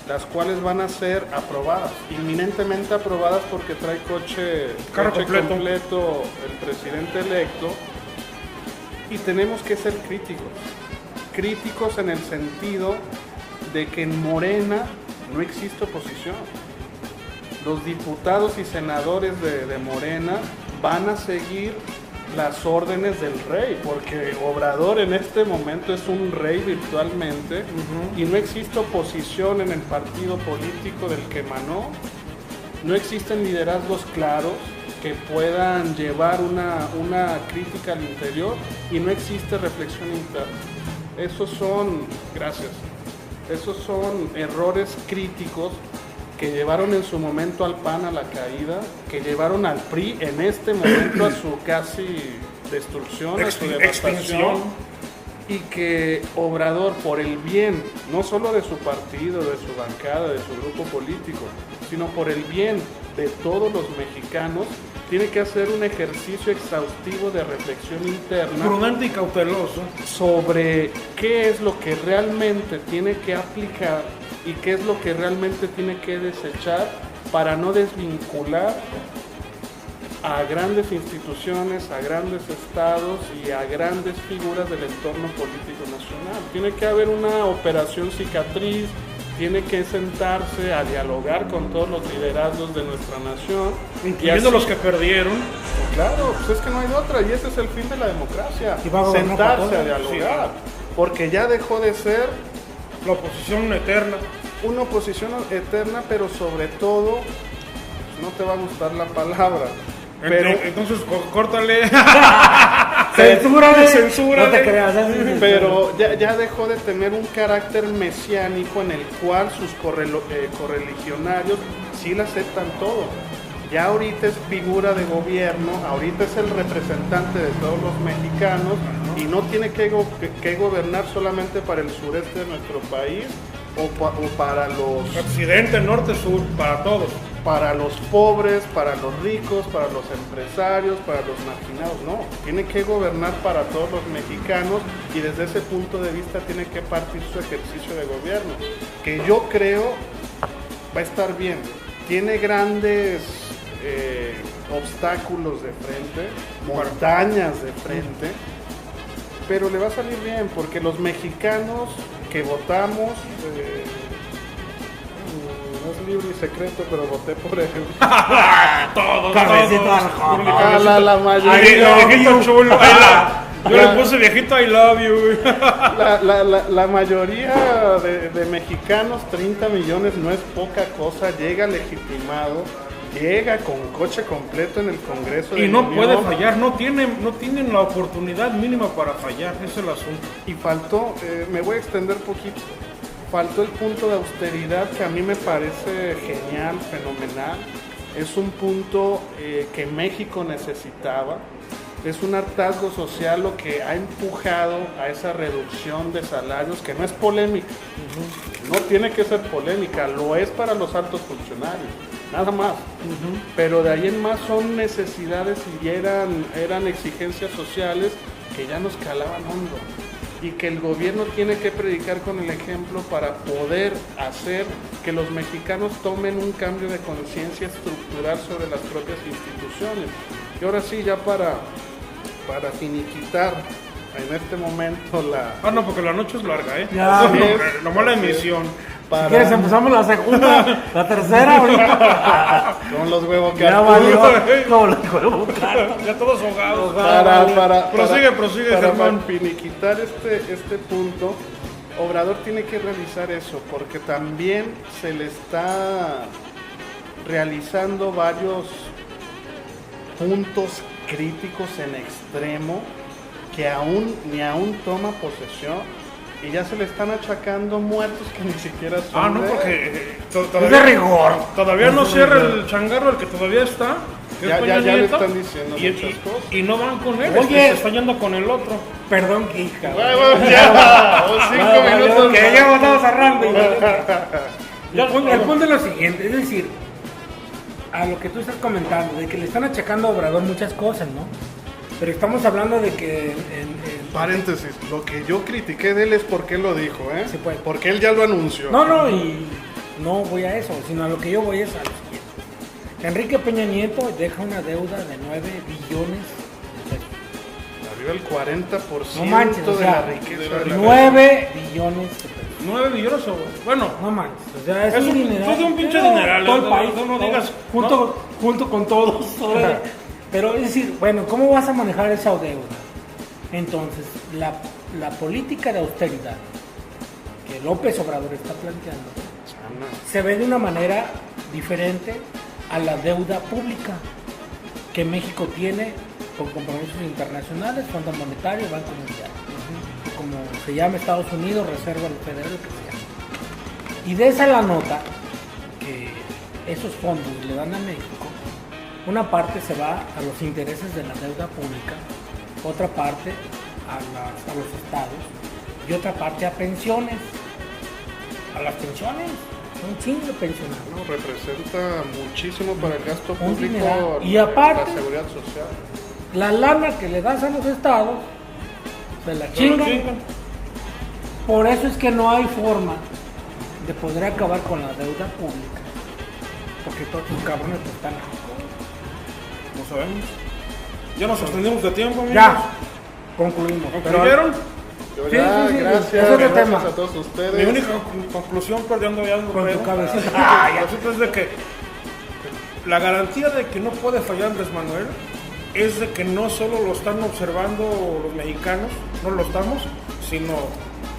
las cuales van a ser aprobadas, inminentemente aprobadas porque trae Carro coche completo. completo el presidente electo, y tenemos que ser críticos en el sentido de que en Morena no existe oposición. Los diputados y senadores de Morena van a seguir las órdenes del rey, porque Obrador en este momento es un rey virtualmente, y no existe oposición en el partido político del que emanó, no existen liderazgos claros que puedan llevar una crítica al interior, y no existe reflexión interna. Esos son errores críticos que llevaron en su momento al PAN a la caída, que llevaron al PRI en este momento a su casi destrucción, a su devastación, y que Obrador, por el bien, no solo de su partido, de su bancada, de su grupo político, sino por el bien de todos los mexicanos, tiene que hacer un ejercicio exhaustivo de reflexión interna Prudente y cauteloso. sobre qué es lo que realmente tiene que aplicar y qué es lo que realmente tiene que desechar para no desvincular a grandes instituciones, a grandes estados y a grandes figuras del entorno político nacional. Tiene que haber una operación cicatriz, tiene que sentarse a dialogar con todos los liderazgos de nuestra nación, Incluyendo y así, los que perdieron. claro, pues es que no hay de otra, y ese es el fin de la democracia, Y va a gobernar para sentarse a todos. dialogar, porque ya dejó de ser La oposición eterna. una oposición eterna, pero sobre todo, no te va a gustar la palabra, pero, Entonces, córtale. Censúrale. No te creas. pero ya dejó de tener un carácter mesiánico en el cual sus correligionarios sí le aceptan todo. Ya ahorita es figura de gobierno, ahorita es el representante de todos los mexicanos, y no tiene que gobernar solamente para el sureste de nuestro país o para los Occidente, norte, sur, para todos. para los pobres, para los ricos, para los empresarios, para los marginados. No, tiene que gobernar para todos los mexicanos, y desde ese punto de vista tiene que partir su ejercicio de gobierno, que yo creo va a estar bien. Tiene grandes obstáculos de frente, montañas de frente, pero le va a salir bien porque los mexicanos que votamos, no es libre y secreto, pero voté por él. Todos. La mayoría. Viejito chulo. Yo le puse viejito I love you. La mayoría de mexicanos, 30 millones, no es poca cosa. Llega legitimado, llega con coche completo en el Congreso. Y no puede fallar, no tienen la oportunidad mínima para fallar, ese es el asunto. Y faltó, me voy a extender poquito, faltó el punto de austeridad que a mí me parece genial, fenomenal. Es un punto que México necesitaba. Es un hartazgo social lo que ha empujado a esa reducción de salarios, que no es polémica, no tiene que ser polémica, lo es para los altos funcionarios, nada más. Pero de ahí en más son necesidades y eran exigencias sociales que ya nos calaban hondo. Y que el gobierno tiene que predicar con el ejemplo para poder hacer que los mexicanos tomen un cambio de conciencia estructural sobre las propias instituciones. Y ahora sí, ya para finiquitar en este momento la... no, porque la noche es larga, Ya, la mala emisión. Si quieres empezamos la segunda, la tercera ahorita. Con los huevos que Ya valió. Como los huevos Ya todos ahogados. Prosigue, para Germán. finiquitar este punto, Obrador tiene que realizar eso, porque también se le está realizando varios puntos críticos en extremo que ni aún toma posesión. Y ya se le están achacando muertos que ni siquiera son No, porque Es de rigor. todavía no cierra el changarro, el que todavía está. Que es Peña ya le Nieto, están diciendo muchas cosas. y no van con él, Oye. es que se está yendo con el otro. Perdón, que hija. Ya, 5 minutos. Que ya estamos cerrando. El punto es lo siguiente, es decir, a lo que tú estás comentando, de que le están achacando a Obrador muchas cosas, ¿no? Pero estamos hablando de que Paréntesis, lo que yo critiqué de él es porque él lo dijo, Sí, pues. porque él ya lo anunció. No, y no voy a eso, sino a lo que yo voy es a lo siguiente. Enrique Peña Nieto deja una deuda de 9 billones de pesos. Arriba el 40% No manches, o de sea, la riqueza de la 9 billones de pesos. 9 billones bueno. No manches, o sea, es Es un un- dineral. es un pinche Pero dineral, todo el no, país, no todo, digas, junto con todos. Pero es decir, bueno, ¿cómo vas a manejar esa deuda? Entonces, la política de austeridad que López Obrador está planteando se ve de una manera diferente a la deuda pública que México tiene con compromisos internacionales, Fondo Monetario, Banco Mundial, como se llama Estados Unidos, Reserva Federal, lo que sea. Y de esa la nota que esos fondos le dan a México, una parte se va a los intereses de la deuda pública, otra parte a los estados y otra parte a pensiones. A las pensiones, un chingo de pensionados. No, representa muchísimo para el gasto Un público dineral. Y aparte, la seguridad social. la lana que le das a los estados se la chingan. Por eso es que no hay forma de poder acabar con la deuda pública, porque todos los cabrones están aquí. No sabemos. Ya nos extendimos de tiempo, amigos. Ya, concluimos. ¿Concluyeron? Yo Sí, ya, sí, sí, gracias, ese es el gracias tema. a todos ustedes. Mi única conclusión, perdiendo ya algo Con tu pedo, cabecita. la cita es de que la garantía de que no puede fallar Andrés Manuel es de que no solo lo están observando los mexicanos, no lo estamos, sino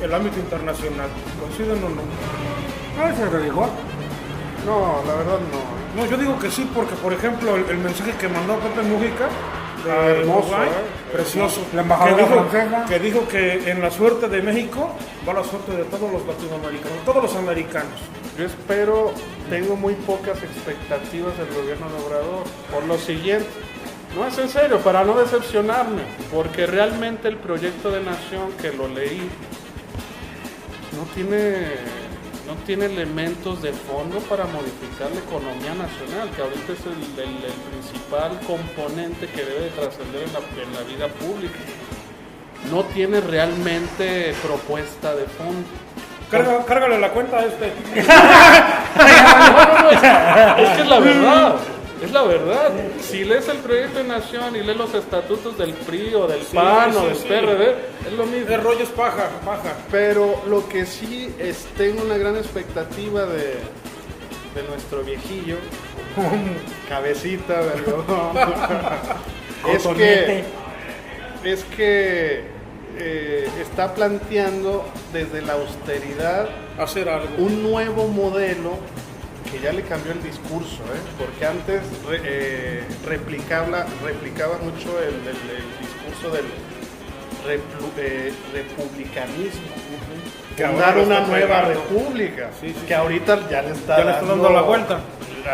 el ámbito internacional. ¿Coinciden o no? No, ese es el rigor. No, la verdad no. No, yo digo que sí, porque por ejemplo el mensaje que mandó Pepe Mujica de hermoso, Uruguay, precioso, La embajadora francesa. que dijo que en la suerte de México va la suerte de todos los latinoamericanos, todos los americanos. Yo espero, tengo muy pocas expectativas del gobierno de Obrador. Por lo siguiente, no es en serio, para no decepcionarme, porque realmente el proyecto de nación que lo leí no tiene elementos de fondo para modificar la economía nacional, que ahorita es el principal componente que debe de trascender en la vida pública. No tiene realmente propuesta de fondo. Cárgale la cuenta a este. Es que es la verdad. Es la verdad. Si lees el proyecto de nación y lees los estatutos del PRI o del PAN o del PRD, es lo mismo. El rollo es paja. Pero lo que sí tengo una gran expectativa de nuestro viejillo, cabecita, ¿verdad? es que está planteando desde la austeridad hacer algo. Un nuevo modelo que ya le cambió el discurso, porque antes replicaba mucho el discurso del republicanismo, fundar una nueva república, que ahorita ya le está dando la vuelta.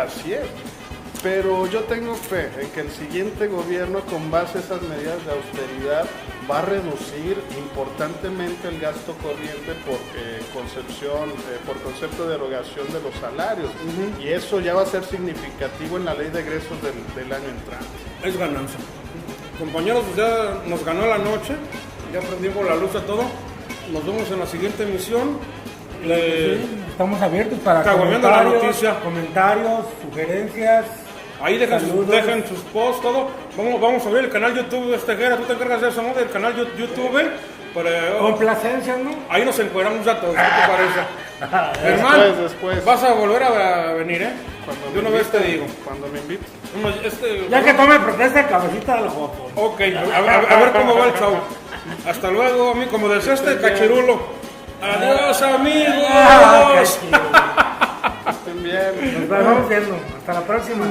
Así es. Pero yo tengo fe en que el siguiente gobierno, con base a esas medidas de austeridad, va a reducir importantemente el gasto corriente por concepto de erogación de los salarios. Y eso ya va a ser significativo en la ley de egresos del año entrante. Es ganancia. Compañeros, pues ya nos ganó la noche, ya prendimos la luz a todo. Nos vemos en la siguiente emisión. Estamos abiertos para comentarios, sugerencias. Ahí dejen sus posts, todo. Vamos a abrir el canal YouTube de Estejera. Tú te encargas de eso, ¿no? Del canal YouTube. Complacencia, ¿no? Ahí nos encuadramos a todos. ¿Qué te parece? Germán, después. Vas a volver a venir, ¿eh? De una vez te digo. Cuando me invites. Ya que tome protesta de cabecita del jopo. Ok, a ver cómo va el show. Hasta luego, amigo. Como decía cachirulo. Adiós, amigos. Estén bien. Nos vamos viendo. Hasta la próxima.